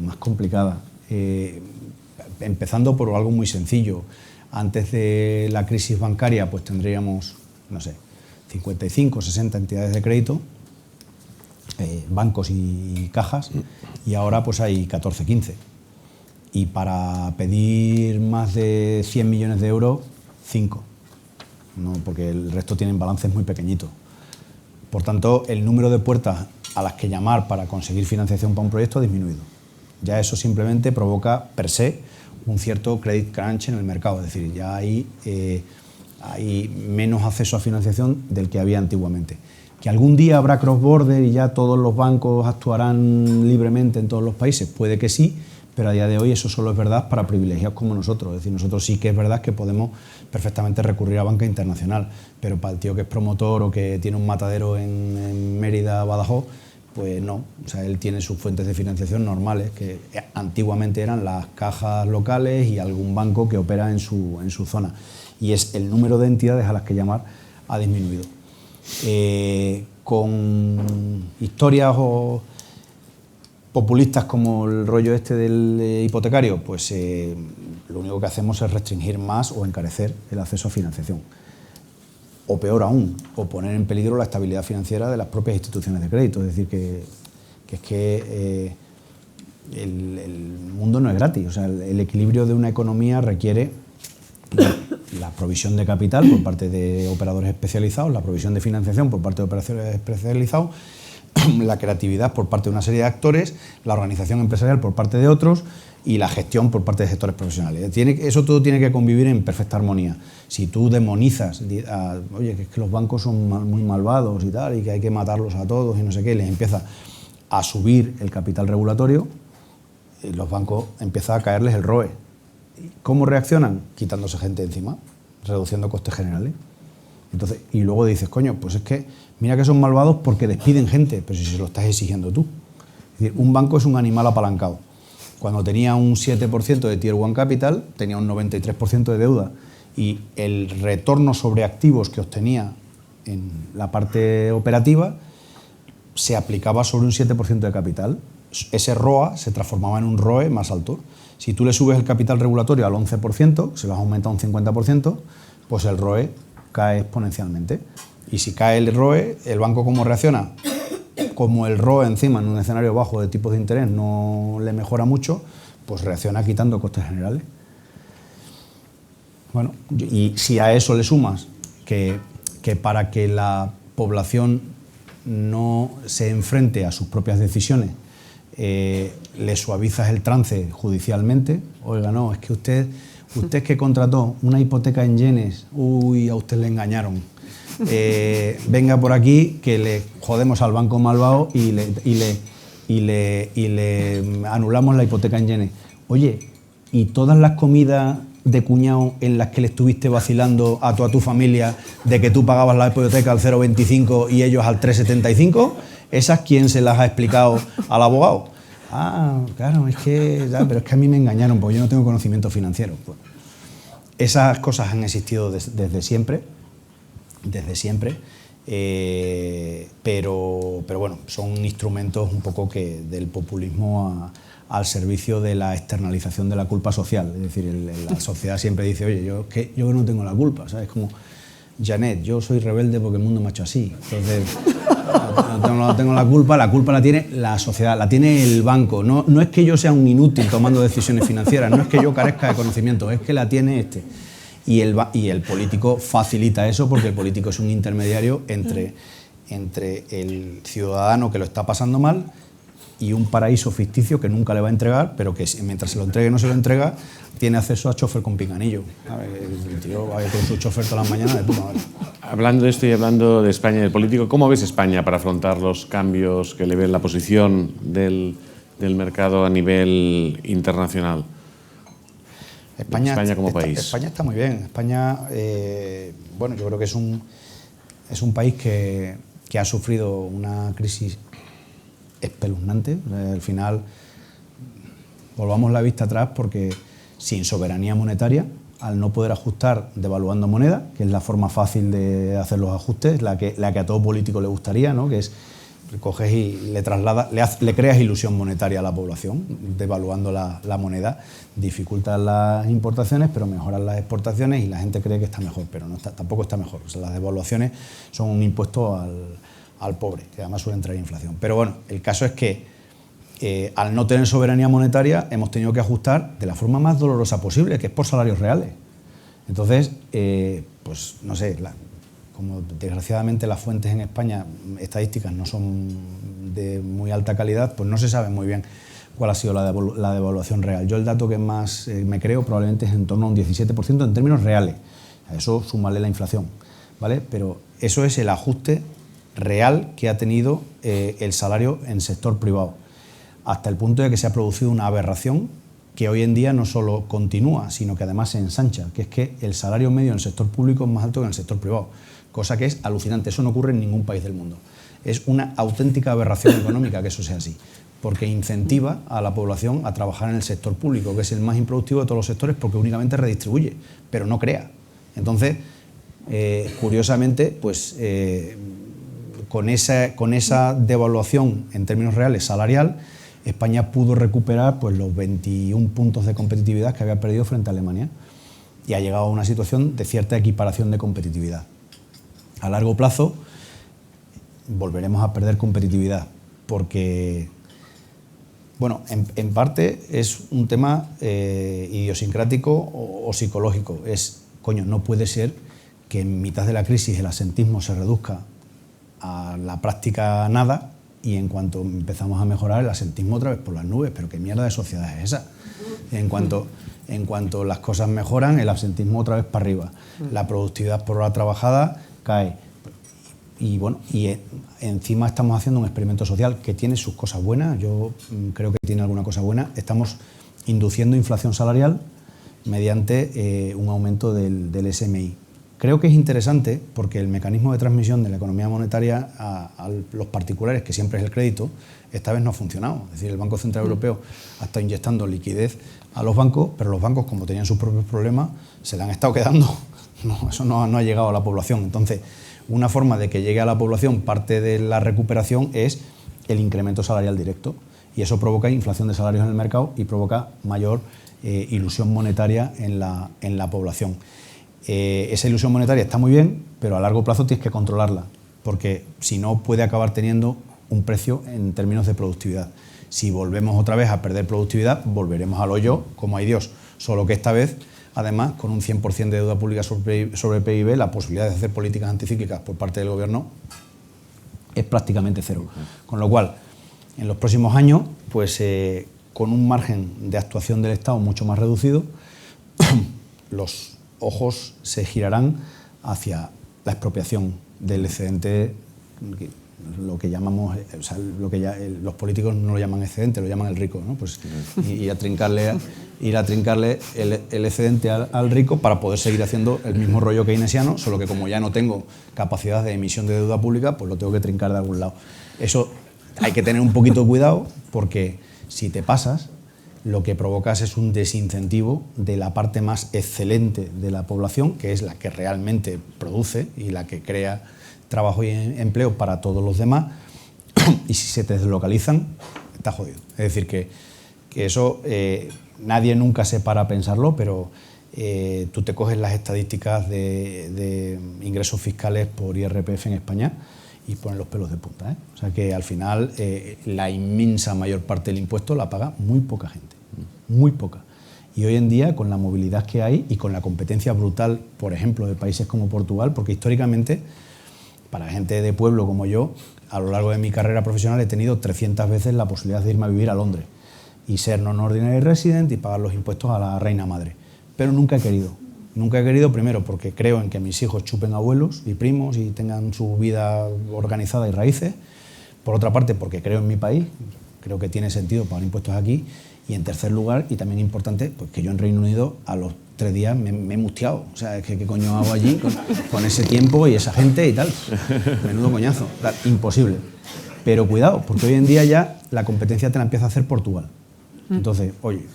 más complicada, empezando por algo muy sencillo. Antes de la crisis bancaria pues tendríamos, no sé, 55 o 60 entidades de crédito bancos y cajas, y ahora pues hay 14, 15. Y para pedir más de 100 millones de euros, 5. ¿No? Porque el resto tienen balances muy pequeñitos. Por tanto, el número de puertas a las que llamar para conseguir financiación para un proyecto ha disminuido. Ya eso simplemente provoca, per se, un cierto credit crunch en el mercado. Es decir, ya hay menos acceso a financiación del que había antiguamente. ¿Que algún día habrá cross-border y ya todos los bancos actuarán libremente en todos los países? Puede que sí, pero a día de hoy eso solo es verdad para privilegiados como nosotros. Es decir, nosotros sí que es verdad que podemos perfectamente recurrir a banca internacional, pero para el tío que es promotor o que tiene un matadero en Mérida, Badajoz, pues no. O sea, él tiene sus fuentes de financiación normales, que antiguamente eran las cajas locales y algún banco que opera en su zona. Y es el número de entidades a las que llamar ha disminuido. Con historias populistas como el rollo este del hipotecario, pues lo único que hacemos es restringir más o encarecer el acceso a financiación. O peor aún, o poner en peligro la estabilidad financiera de las propias instituciones de crédito. Es decir, que el mundo no es gratis. O sea, el equilibrio de una economía requiere la provisión de capital por parte de operadores especializados, la provisión de financiación por parte de operadores especializados, la creatividad por parte de una serie de actores, la organización empresarial por parte de otros y la gestión por parte de sectores profesionales. Eso todo tiene que convivir en perfecta armonía. Si tú demonizas, oye, que es que los bancos son muy malvados y tal, y que hay que matarlos a todos y no sé qué, y les empieza a subir el capital regulatorio, los bancos empieza a caerles el ROE. ¿Cómo reaccionan? Quitándose gente encima, reduciendo costes generales. Entonces, y luego dices, coño, pues es que mira que son malvados porque despiden gente, pero si se lo estás exigiendo tú. Es decir, un banco es un animal apalancado. Cuando tenía un 7% de Tier 1 Capital, tenía un 93% de deuda y el retorno sobre activos que obtenía en la parte operativa se aplicaba sobre un 7% de capital. Ese ROA se transformaba en un ROE más alto. Si tú le subes el capital regulatorio al 11%, se lo has aumentado un 50%, pues el ROE cae exponencialmente. Y si cae el ROE, ¿el banco cómo reacciona? Como el ROE encima en un escenario bajo de tipos de interés no le mejora mucho, pues reacciona quitando costes generales. Bueno, y si a eso le sumas que para que la población no se enfrente a sus propias decisiones, le suavizas el trance judicialmente, oiga, no, es que usted que contrató una hipoteca en yenes, uy, a usted le engañaron. Venga por aquí que le jodemos al banco malvado y le anulamos la hipoteca en yenes. Oye, ¿y todas las comidas de cuñado en las que le estuviste vacilando a toda tu familia de que tú pagabas la hipoteca al 0,25 y ellos al 3,75? ¿Esas quién se las ha explicado al abogado? Ah, claro, es que, ya, pero es que a mí me engañaron porque yo no tengo conocimiento financiero. Pues, esas cosas han existido desde siempre, pero bueno, son instrumentos un poco que del populismo al servicio de la externalización de la culpa social. Es decir, la sociedad siempre dice, oye, yo no tengo la culpa, ¿sabes? Como Janet, yo soy rebelde porque el mundo me ha hecho así. Entonces, no tengo la culpa la tiene la sociedad, la tiene el banco. No es que yo sea un inútil tomando decisiones financieras, no es que yo carezca de conocimiento, es que la tiene este. Y el político facilita eso porque el político es un intermediario entre el ciudadano que lo está pasando mal y un paraíso ficticio que nunca le va a entregar, pero que mientras se lo entregue no se lo entrega, tiene acceso a chofer con pinganillo. El tío va con su chofer todas las mañanas de puta madre. Hablando de esto y hablando de España y del político, ¿cómo ves España para afrontar los cambios que le ven la posición del mercado a nivel internacional? España como país. España está muy bien. España, bueno, yo creo que es un país que ha sufrido una crisis espeluznante. Al final, volvamos la vista atrás porque sin soberanía monetaria, al no poder ajustar devaluando moneda, que es la forma fácil de hacer los ajustes, la que a todo político le gustaría, ¿no? Que es coges y le creas ilusión monetaria a la población, devaluando la moneda, dificultas las importaciones, pero mejoras las exportaciones y la gente cree que está mejor, pero tampoco está mejor. O sea, las devaluaciones son un impuesto al pobre, que además suele entrar inflación. Pero bueno, el caso es que al no tener soberanía monetaria hemos tenido que ajustar de la forma más dolorosa posible, que es por salarios reales. Entonces, pues no sé, como desgraciadamente las fuentes en España estadísticas no son de muy alta calidad, pues no se sabe muy bien cuál ha sido la devaluación real. Yo el dato que más me creo probablemente es en torno a un 17% en términos reales. A eso súmale la inflación, ¿vale? Pero eso es el ajuste real que ha tenido el salario en el sector privado, hasta el punto de que se ha producido una aberración que hoy en día no solo continúa, sino que además se ensancha, que es que el salario medio en el sector público es más alto que en el sector privado, cosa que es alucinante. Eso no ocurre en ningún país del mundo. Es una auténtica aberración económica que eso sea así, porque incentiva a la población a trabajar en el sector público, que es el más improductivo de todos los sectores, porque únicamente redistribuye, pero no crea. Entonces, curiosamente, pues con esa devaluación en términos reales salarial, España pudo recuperar pues, los 21 puntos de competitividad que había perdido frente a Alemania y ha llegado a una situación de cierta equiparación de competitividad. A largo plazo volveremos a perder competitividad porque, bueno, en parte es un tema idiosincrático o psicológico. Coño, no puede ser que en mitad de la crisis el asentismo se reduzca a la práctica nada y en cuanto empezamos a mejorar el asentismo otra vez por las nubes. Pero qué mierda de sociedad es esa. En cuanto las cosas mejoran, el absentismo otra vez para arriba. La productividad por hora trabajada cae. Y bueno, encima estamos haciendo un experimento social que tiene sus cosas buenas. Yo creo que tiene alguna cosa buena. Estamos induciendo inflación salarial mediante un aumento del SMI. Creo que es interesante porque el mecanismo de transmisión de la economía monetaria a los particulares, que siempre es el crédito, esta vez no ha funcionado. Es decir, el Banco Central Europeo ha estado inyectando liquidez a los bancos, pero los bancos, como tenían sus propios problemas, se la han estado quedando. No, eso no ha llegado a la población. Entonces, una forma de que llegue a la población parte de la recuperación es el incremento salarial directo. Y eso provoca inflación de salarios en el mercado y provoca mayor ilusión monetaria en la población. Esa ilusión monetaria está muy bien, pero a largo plazo tienes que controlarla, porque si no puede acabar teniendo un precio en términos de productividad. Si volvemos otra vez a perder productividad, volveremos al hoyo como hay Dios, solo que esta vez, además, con un 100% de deuda pública sobre PIB, la posibilidad de hacer políticas anticíclicas por parte del gobierno es prácticamente cero. Con lo cual, en los próximos años, pues con un margen de actuación del Estado mucho más reducido, los ojos se girarán hacia la expropiación del excedente, lo que llamamos, o sea, los políticos no lo llaman excedente, lo llaman el rico, ¿no? Pues ir a trincarle el excedente al rico para poder seguir haciendo el mismo rollo keynesiano, solo que como ya no tengo capacidad de emisión de deuda pública, pues lo tengo que trincar de algún lado. Eso hay que tener un poquito de cuidado, porque si te pasas, lo que provocas es un desincentivo de la parte más excelente de la población, que es la que realmente produce y la que crea trabajo y empleo para todos los demás, y si se te deslocalizan, está jodido. Es decir, que eso nadie nunca se para a pensarlo, pero tú te coges las estadísticas de ingresos fiscales por IRPF en España y ponen los pelos de punta, ¿eh? O sea que al final la inmensa mayor parte del impuesto la paga muy poca gente, muy poca. Y hoy en día, con la movilidad que hay y con la competencia brutal, por ejemplo, de países como Portugal, porque históricamente, para gente de pueblo como yo, a lo largo de mi carrera profesional he tenido 300 veces la posibilidad de irme a vivir a Londres y ser non-ordinary resident y pagar los impuestos a la reina madre. Pero nunca he querido. Nunca he querido, primero, porque creo en que mis hijos chupen abuelos y primos y tengan su vida organizada y raíces. Por otra parte, porque creo en mi país, creo que tiene sentido pagar impuestos aquí. Y en tercer lugar, y también importante, pues que yo en Reino Unido a los 3 días me he mustiado. O sea, es que ¿qué coño hago allí con ese tiempo y esa gente y tal? Menudo coñazo. Imposible. Pero cuidado, porque hoy en día ya la competencia te la empieza a hacer Portugal. Entonces, oye,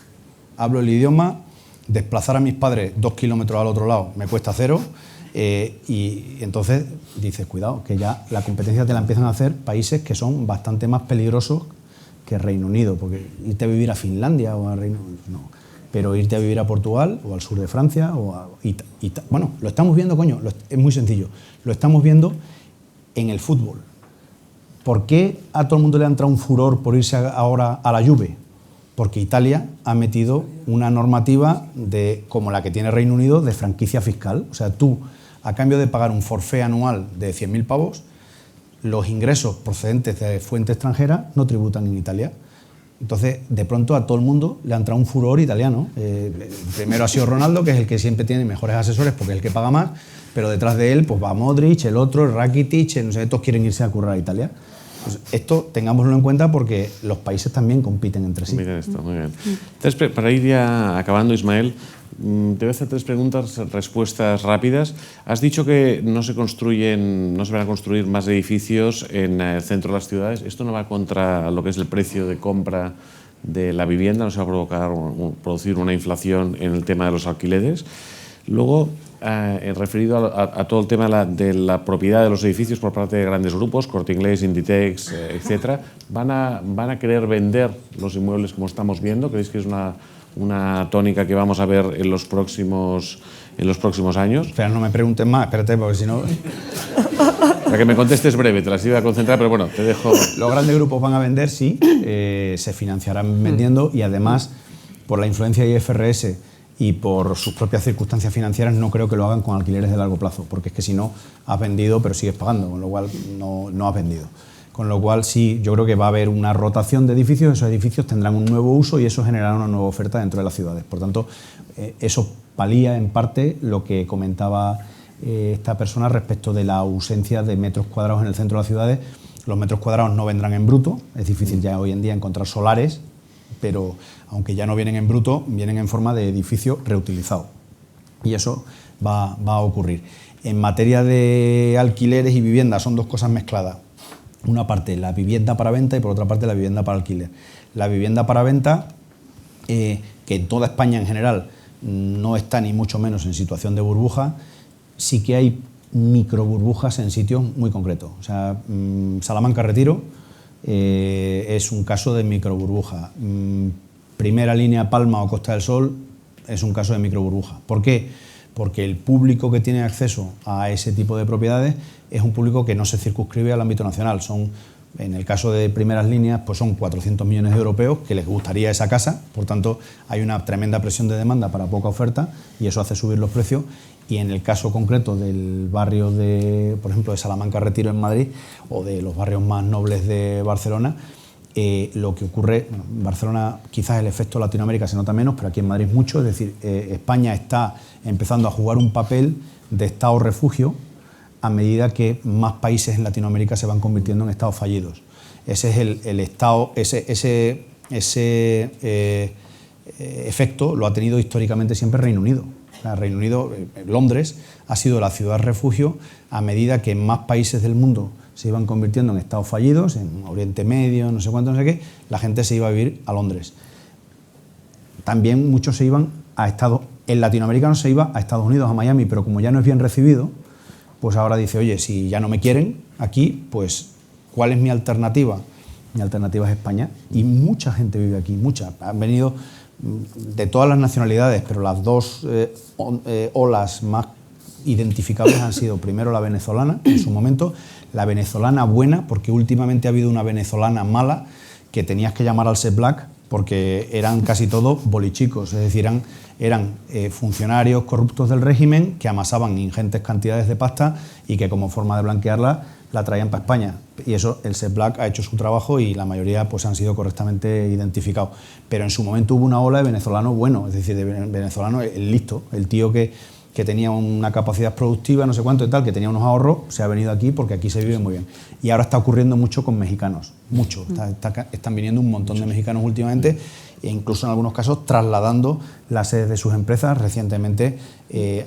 hablo el idioma, desplazar a mis padres 2 kilómetros al otro lado me cuesta cero, y entonces dices, cuidado, que ya la competencia te la empiezan a hacer países que son bastante más peligrosos que Reino Unido, porque irte a vivir a Finlandia o a Reino Unido, no, pero irte a vivir a Portugal o al sur de Francia bueno, lo estamos viendo, coño, es muy sencillo, lo estamos viendo en el fútbol. ¿Por qué a todo el mundo le ha entrado un furor por irse ahora a la Juve? Porque Italia ha metido una normativa como la que tiene Reino Unido de franquicia fiscal. O sea, tú, a cambio de pagar un forfait anual de 100.000 pavos, los ingresos procedentes de fuente extranjera no tributan en Italia. Entonces, de pronto a todo el mundo le ha entrado un furor italiano. Primero ha sido Ronaldo, que es el que siempre tiene mejores asesores porque es el que paga más, pero detrás de él pues va Modric, el otro, el Rakitic, no sé, todos quieren irse a currar a Italia. Pues esto tengámoslo en cuenta porque los países también compiten entre sí. Miren esto, muy bien. Entonces, para ir ya acabando, Ismael, te voy a hacer 3 preguntas, respuestas rápidas. Has dicho que no se van a construir más edificios en el centro de las ciudades. ¿Esto no va contra lo que es el precio de compra de la vivienda? ¿No se va a producir una inflación en el tema de los alquileres? Luego, referido a todo el tema de la propiedad de los edificios por parte de grandes grupos, Corte Inglés, Inditex, etcétera, ¿van a querer vender los inmuebles como estamos viendo? ¿Creéis que es una tónica que vamos a ver en los próximos años? Pero no me preguntes más, espérate, porque si no... Para que me contestes breve, te las iba a concentrar, pero bueno, te dejo... Los grandes grupos van a vender, sí, se financiarán vendiendo y además, por la influencia de IFRS y por sus propias circunstancias financieras, no creo que lo hagan con alquileres de largo plazo, porque es que si no, has vendido pero sigues pagando, con lo cual no has vendido. Con lo cual sí, yo creo que va a haber una rotación de edificios, esos edificios tendrán un nuevo uso y eso generará una nueva oferta dentro de las ciudades. Por tanto, eso palía en parte lo que comentaba esta persona respecto de la ausencia de metros cuadrados en el centro de las ciudades. Los metros cuadrados no vendrán en bruto, es difícil ya hoy en día encontrar solares, pero aunque ya no vienen en bruto, vienen en forma de edificio reutilizado. Y eso va a ocurrir. En materia de alquileres y viviendas son dos cosas mezcladas. Una parte la vivienda para venta y por otra parte la vivienda para alquiler. La vivienda para venta, que en toda España en general no está ni mucho menos en situación de burbuja, sí que hay microburbujas en sitios muy concretos. O sea, Salamanca Retiro es un caso de microburbuja. Primera Línea Palma o Costa del Sol es un caso de microburbuja. ¿Por qué? Porque el público que tiene acceso a ese tipo de propiedades es un público que no se circunscribe al ámbito nacional. En el caso de Primeras Líneas, pues son 400 millones de europeos que les gustaría esa casa, por tanto hay una tremenda presión de demanda para poca oferta y eso hace subir los precios. Y en el caso concreto del barrio por ejemplo, de Salamanca Retiro en Madrid o de los barrios más nobles de Barcelona, lo que ocurre, en Barcelona quizás el efecto Latinoamérica se nota menos, pero aquí en Madrid mucho, es decir, España está empezando a jugar un papel de estado-refugio a medida que más países en Latinoamérica se van convirtiendo en estados fallidos. Ese es el estado, ese efecto lo ha tenido históricamente siempre Reino Unido. Reino Unido, Londres, ha sido la ciudad refugio a medida que más países del mundo se iban convirtiendo en estados fallidos, en Oriente Medio, no sé cuánto, no sé qué, la gente se iba a vivir a Londres. También muchos se iban a el latinoamericano se iba a Estados Unidos, a Miami, pero como ya no es bien recibido, pues ahora dice, oye, si ya no me quieren aquí, pues ¿cuál es mi alternativa? Mi alternativa es España y mucha gente vive aquí, mucha. Han venido de todas las nacionalidades, pero las dos olas más identificables han sido primero la venezolana, en su momento, la venezolana buena, porque últimamente ha habido una venezolana mala que tenías que llamar al SEPLAC porque eran casi todos bolichicos, es decir, eran funcionarios corruptos del régimen que amasaban ingentes cantidades de pasta y que como forma de blanquearla la traían para España. Y eso el SEPLAC ha hecho su trabajo y la mayoría pues han sido correctamente identificados. Pero en su momento hubo una ola de venezolano bueno, es decir, de venezolano el listo, el tío que tenía una capacidad productiva, no sé cuánto y tal, que tenía unos ahorros, se ha venido aquí porque aquí se vive muy bien. Y ahora está ocurriendo mucho con mexicanos, mucho. Están viniendo un montón de mexicanos últimamente e incluso en algunos casos trasladando las sedes de sus empresas. Recientemente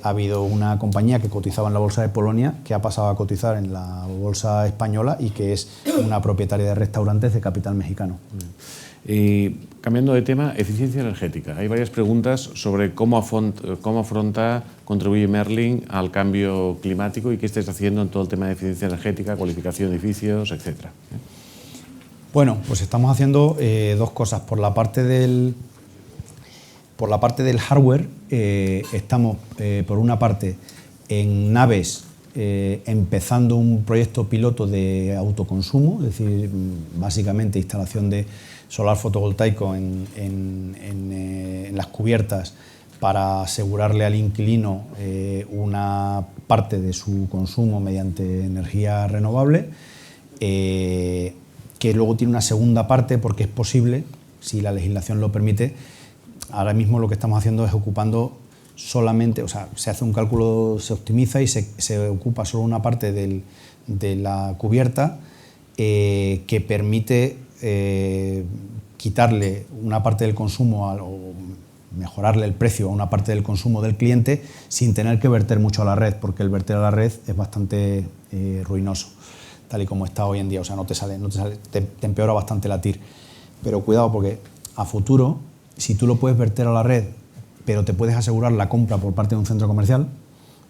ha habido una compañía que cotizaba en la Bolsa de Polonia que ha pasado a cotizar en la Bolsa Española y que es una propietaria de restaurantes de capital mexicano. Y cambiando de tema, eficiencia energética. Hay varias preguntas sobre cómo afronta, contribuye Merlin al cambio climático y qué estáis haciendo en todo el tema de eficiencia energética, cualificación de edificios, etcétera. Bueno, pues estamos haciendo dos cosas. Por la parte del hardware, estamos, por una parte, en naves empezando un proyecto piloto de autoconsumo, es decir, básicamente instalación de solar fotovoltaico en las cubiertas para asegurarle al inquilino una parte de su consumo mediante energía renovable, que luego tiene una segunda parte porque es posible, si la legislación lo permite. Ahora mismo lo que estamos haciendo es ocupando solamente, o sea, se hace un cálculo, se optimiza y se ocupa solo una parte de la cubierta que permite quitarle una parte del consumo o mejorarle el precio a una parte del consumo del cliente sin tener que verter mucho a la red, porque el verter a la red es bastante ruinoso, tal y como está hoy en día. O sea, te empeora bastante la TIR. Pero cuidado, porque a futuro, si tú lo puedes verter a la red, pero te puedes asegurar la compra por parte de un centro comercial,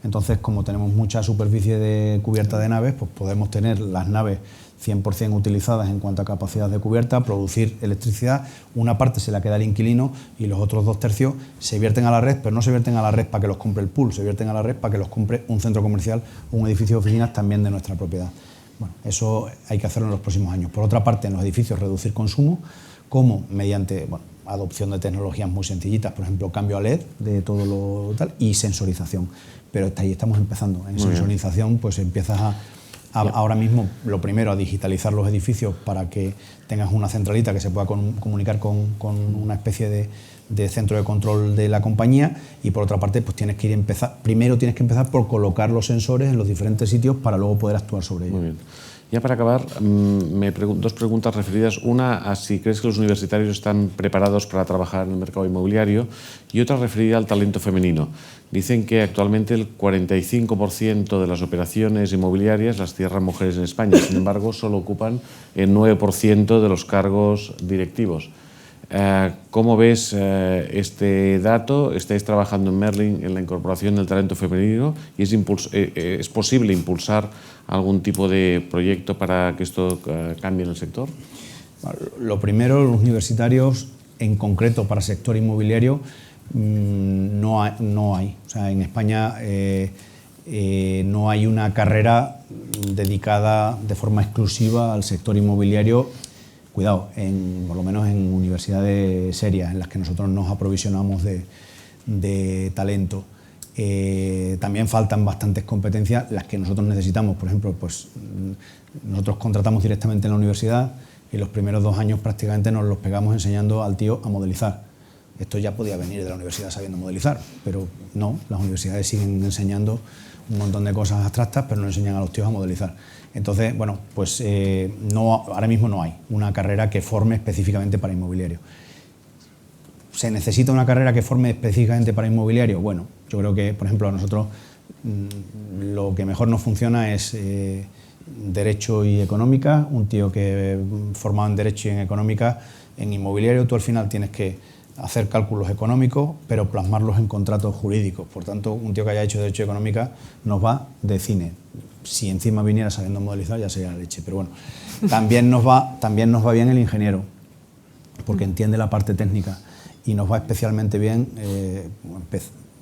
entonces, como tenemos mucha superficie de cubierta de naves, pues podemos tener las naves 100% utilizadas en cuanto a capacidad de cubierta, producir electricidad, una parte se la queda el inquilino y los otros 2/3 se vierten a la red, pero no se vierten a la red para que los compre el pool, se vierten a la red para que los compre un centro comercial o un edificio de oficinas también de nuestra propiedad. Bueno, eso hay que hacerlo en los próximos años. Por otra parte, en los edificios reducir consumo, como mediante adopción de tecnologías muy sencillitas, por ejemplo, cambio a LED de todo lo tal, y sensorización. Pero ahí estamos empezando. En sensorización, pues empiezas ahora mismo, lo primero, a digitalizar los edificios para que tengas una centralita que se pueda comunicar con una especie de centro de control de la compañía, y por otra parte, pues primero tienes que empezar por colocar los sensores en los diferentes sitios para luego poder actuar sobre ellos. Muy bien. Ya para acabar, dos preguntas referidas. Una, a si crees que los universitarios están preparados para trabajar en el mercado inmobiliario, y otra referida al talento femenino. Dicen que actualmente el 45% de las operaciones inmobiliarias las cierran mujeres en España. Sin embargo, solo ocupan el 9% de los cargos directivos. ¿Cómo ves este dato? ¿Estáis trabajando en Merlin en la incorporación del talento femenino? ¿Y es posible impulsar algún tipo de proyecto para que esto cambie en el sector? Lo primero, los universitarios, en concreto para sector inmobiliario, no hay. O sea, en España no hay una carrera dedicada de forma exclusiva al sector inmobiliario. Cuidado, por lo menos en universidades serias en las que nosotros nos aprovisionamos de talento. También faltan bastantes competencias, las que nosotros necesitamos. Por ejemplo, pues nosotros contratamos directamente en la universidad y los primeros 2 años prácticamente nos los pegamos enseñando al tío a modelizar. Esto ya podía venir de la universidad sabiendo modelizar, pero no, las universidades siguen enseñando un montón de cosas abstractas, pero no enseñan a los tíos a modelizar. Entonces, bueno, pues ahora mismo no hay una carrera que forme específicamente para inmobiliario. ¿Se necesita una carrera que forme específicamente para inmobiliario? Bueno, yo creo que, por ejemplo, a nosotros lo que mejor nos funciona es Derecho y Económica. Un tío que formado en Derecho y en Económica, en inmobiliario tú al final tienes que hacer cálculos económicos, pero plasmarlos en contratos jurídicos. Por tanto, un tío que haya hecho Derecho y Económica nos va de cine. Si encima viniera sabiendo modelizar, ya sería la leche. Pero bueno, también nos va bien el ingeniero, porque entiende la parte técnica, y nos va especialmente bien,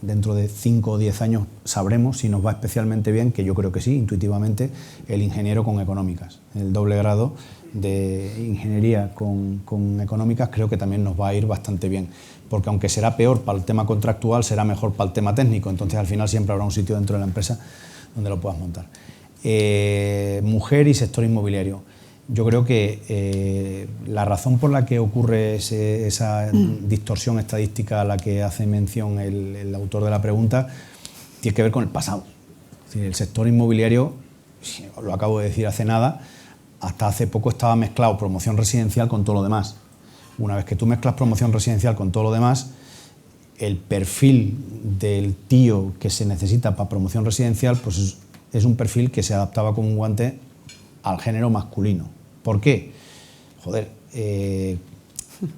dentro de 5 o 10 años sabremos si nos va especialmente bien, que yo creo que sí, intuitivamente, el ingeniero con económicas. El doble grado de ingeniería con económicas creo que también nos va a ir bastante bien, porque aunque será peor para el tema contractual, será mejor para el tema técnico. Entonces al final siempre habrá un sitio dentro de la empresa donde lo puedas montar. Mujer y sector inmobiliario. Yo creo que la razón por la que ocurre esa distorsión estadística a la que hace mención el autor de la pregunta tiene que ver con el pasado. Es decir, el sector inmobiliario, lo acabo de decir hace nada, hasta hace poco estaba mezclado promoción residencial con todo lo demás. Una vez que tú mezclas promoción residencial con todo lo demás, el perfil del tío que se necesita para promoción residencial pues es un perfil que se adaptaba como un guante al género masculino. ¿Por qué? Joder,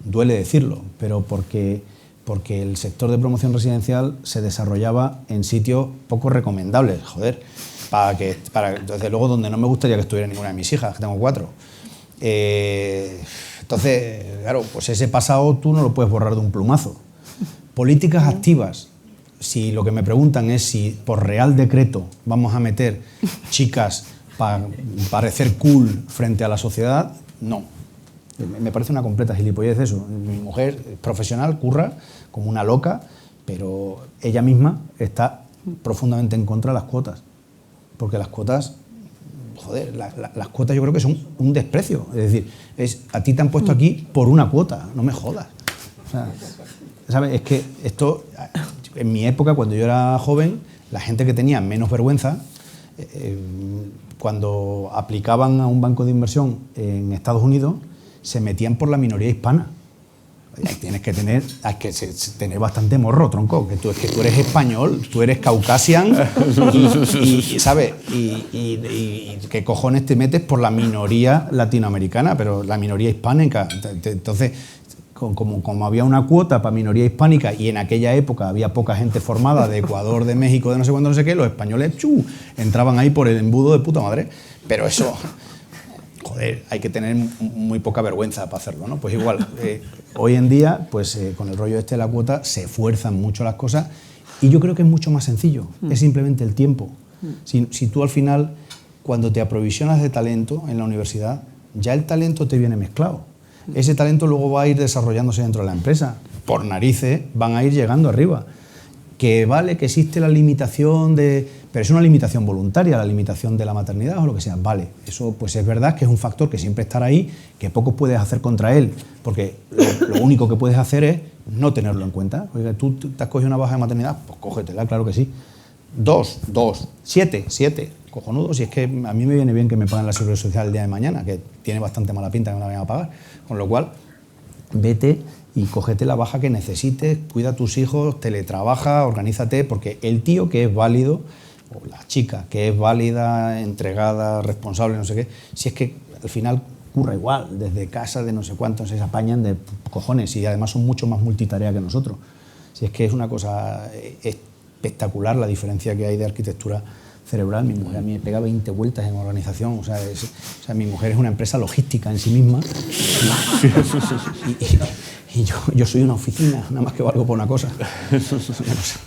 duele decirlo, pero porque el sector de promoción residencial se desarrollaba en sitios poco recomendables, joder, desde luego donde no me gustaría que estuviera ninguna de mis hijas, que tengo 4. Entonces, claro, pues ese pasado tú no lo puedes borrar de un plumazo. Políticas activas si lo que me preguntan es si por Real Decreto vamos a meter chicas para parecer cool frente a la sociedad, no. Me parece una completa gilipollez eso. Mi mujer es profesional, curra como una loca, pero ella misma está profundamente en contra de las cuotas. Porque las cuotas, joder, las cuotas yo creo que son un desprecio. Es decir, a ti te han puesto aquí por una cuota, no me jodas. O sea, ¿sabes? Es que esto, en mi época, cuando yo era joven, la gente que tenía menos vergüenza, cuando aplicaban a un banco de inversión en Estados Unidos, se metían por la minoría hispana. Tienes que tener bastante morro, tronco, que tú eres español, tú eres caucasian y ¿sabes? Y ¿qué cojones te metes por la minoría latinoamericana, pero la minoría hispánica? Entonces, como había una cuota para minoría hispánica y en aquella época había poca gente formada de Ecuador, de México, de no sé cuándo, no sé qué, los españoles entraban ahí por el embudo de puta madre. Pero eso, joder, hay que tener muy poca vergüenza para hacerlo, ¿no? Pues igual, hoy en día, pues con el rollo este de la cuota, se fuerzan mucho las cosas y yo creo que es mucho más sencillo, es simplemente el tiempo. Si tú al final, cuando te aprovisionas de talento en la universidad, ya el talento te viene mezclado. Ese talento luego va a ir desarrollándose dentro de la empresa. Por narices van a ir llegando arriba. Que vale, que existe la limitación de... Pero es una limitación voluntaria, la limitación de la maternidad o lo que sea. Vale, eso pues es verdad que es un factor que siempre estará ahí, que poco puedes hacer contra él, porque lo único que puedes hacer es no tenerlo en cuenta. Oiga, ¿tú te has cogido una baja de maternidad? Pues cógetela, claro que sí. 2, 7, cojonudo, si es que a mí me viene bien que me paguen la seguridad social el día de mañana, que tiene bastante mala pinta que me la vayan a pagar, con lo cual vete y cógete la baja que necesites, cuida a tus hijos, teletrabaja, organízate, porque el tío que es válido, o la chica que es válida, entregada, responsable, no sé qué, si es que al final curra igual, desde casa, de no sé cuántos, se apañan de cojones y además son mucho más multitarea que nosotros. Si es que es una cosa espectacular la diferencia que hay de arquitectura cerebral. Mi mujer a mí me pega 20 vueltas en organización, o sea, mi mujer es una empresa logística en sí misma y yo soy una oficina, nada más que valgo por una cosa.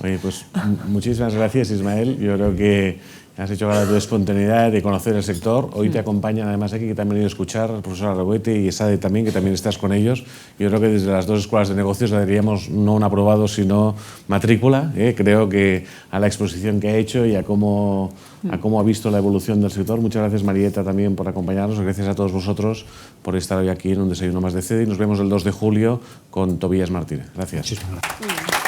Oye, pues muchísimas gracias, Ismael. Yo creo que has hecho gala de tu espontaneidad, de conocer el sector. Hoy te acompañan además aquí, que también han ido a escuchar, el profesor Arreboete y Esade también, que también estás con ellos. Yo creo que desde las dos escuelas de negocios daríamos no un aprobado, sino matrícula. Creo que a la exposición que ha hecho y a cómo ha visto la evolución del sector. Muchas gracias, Marieta, también por acompañarnos. Gracias a todos vosotros por estar hoy aquí en un desayuno más de CEDE y nos vemos el 2 de julio con Tobías Martínez. Gracias. Muchísimas gracias.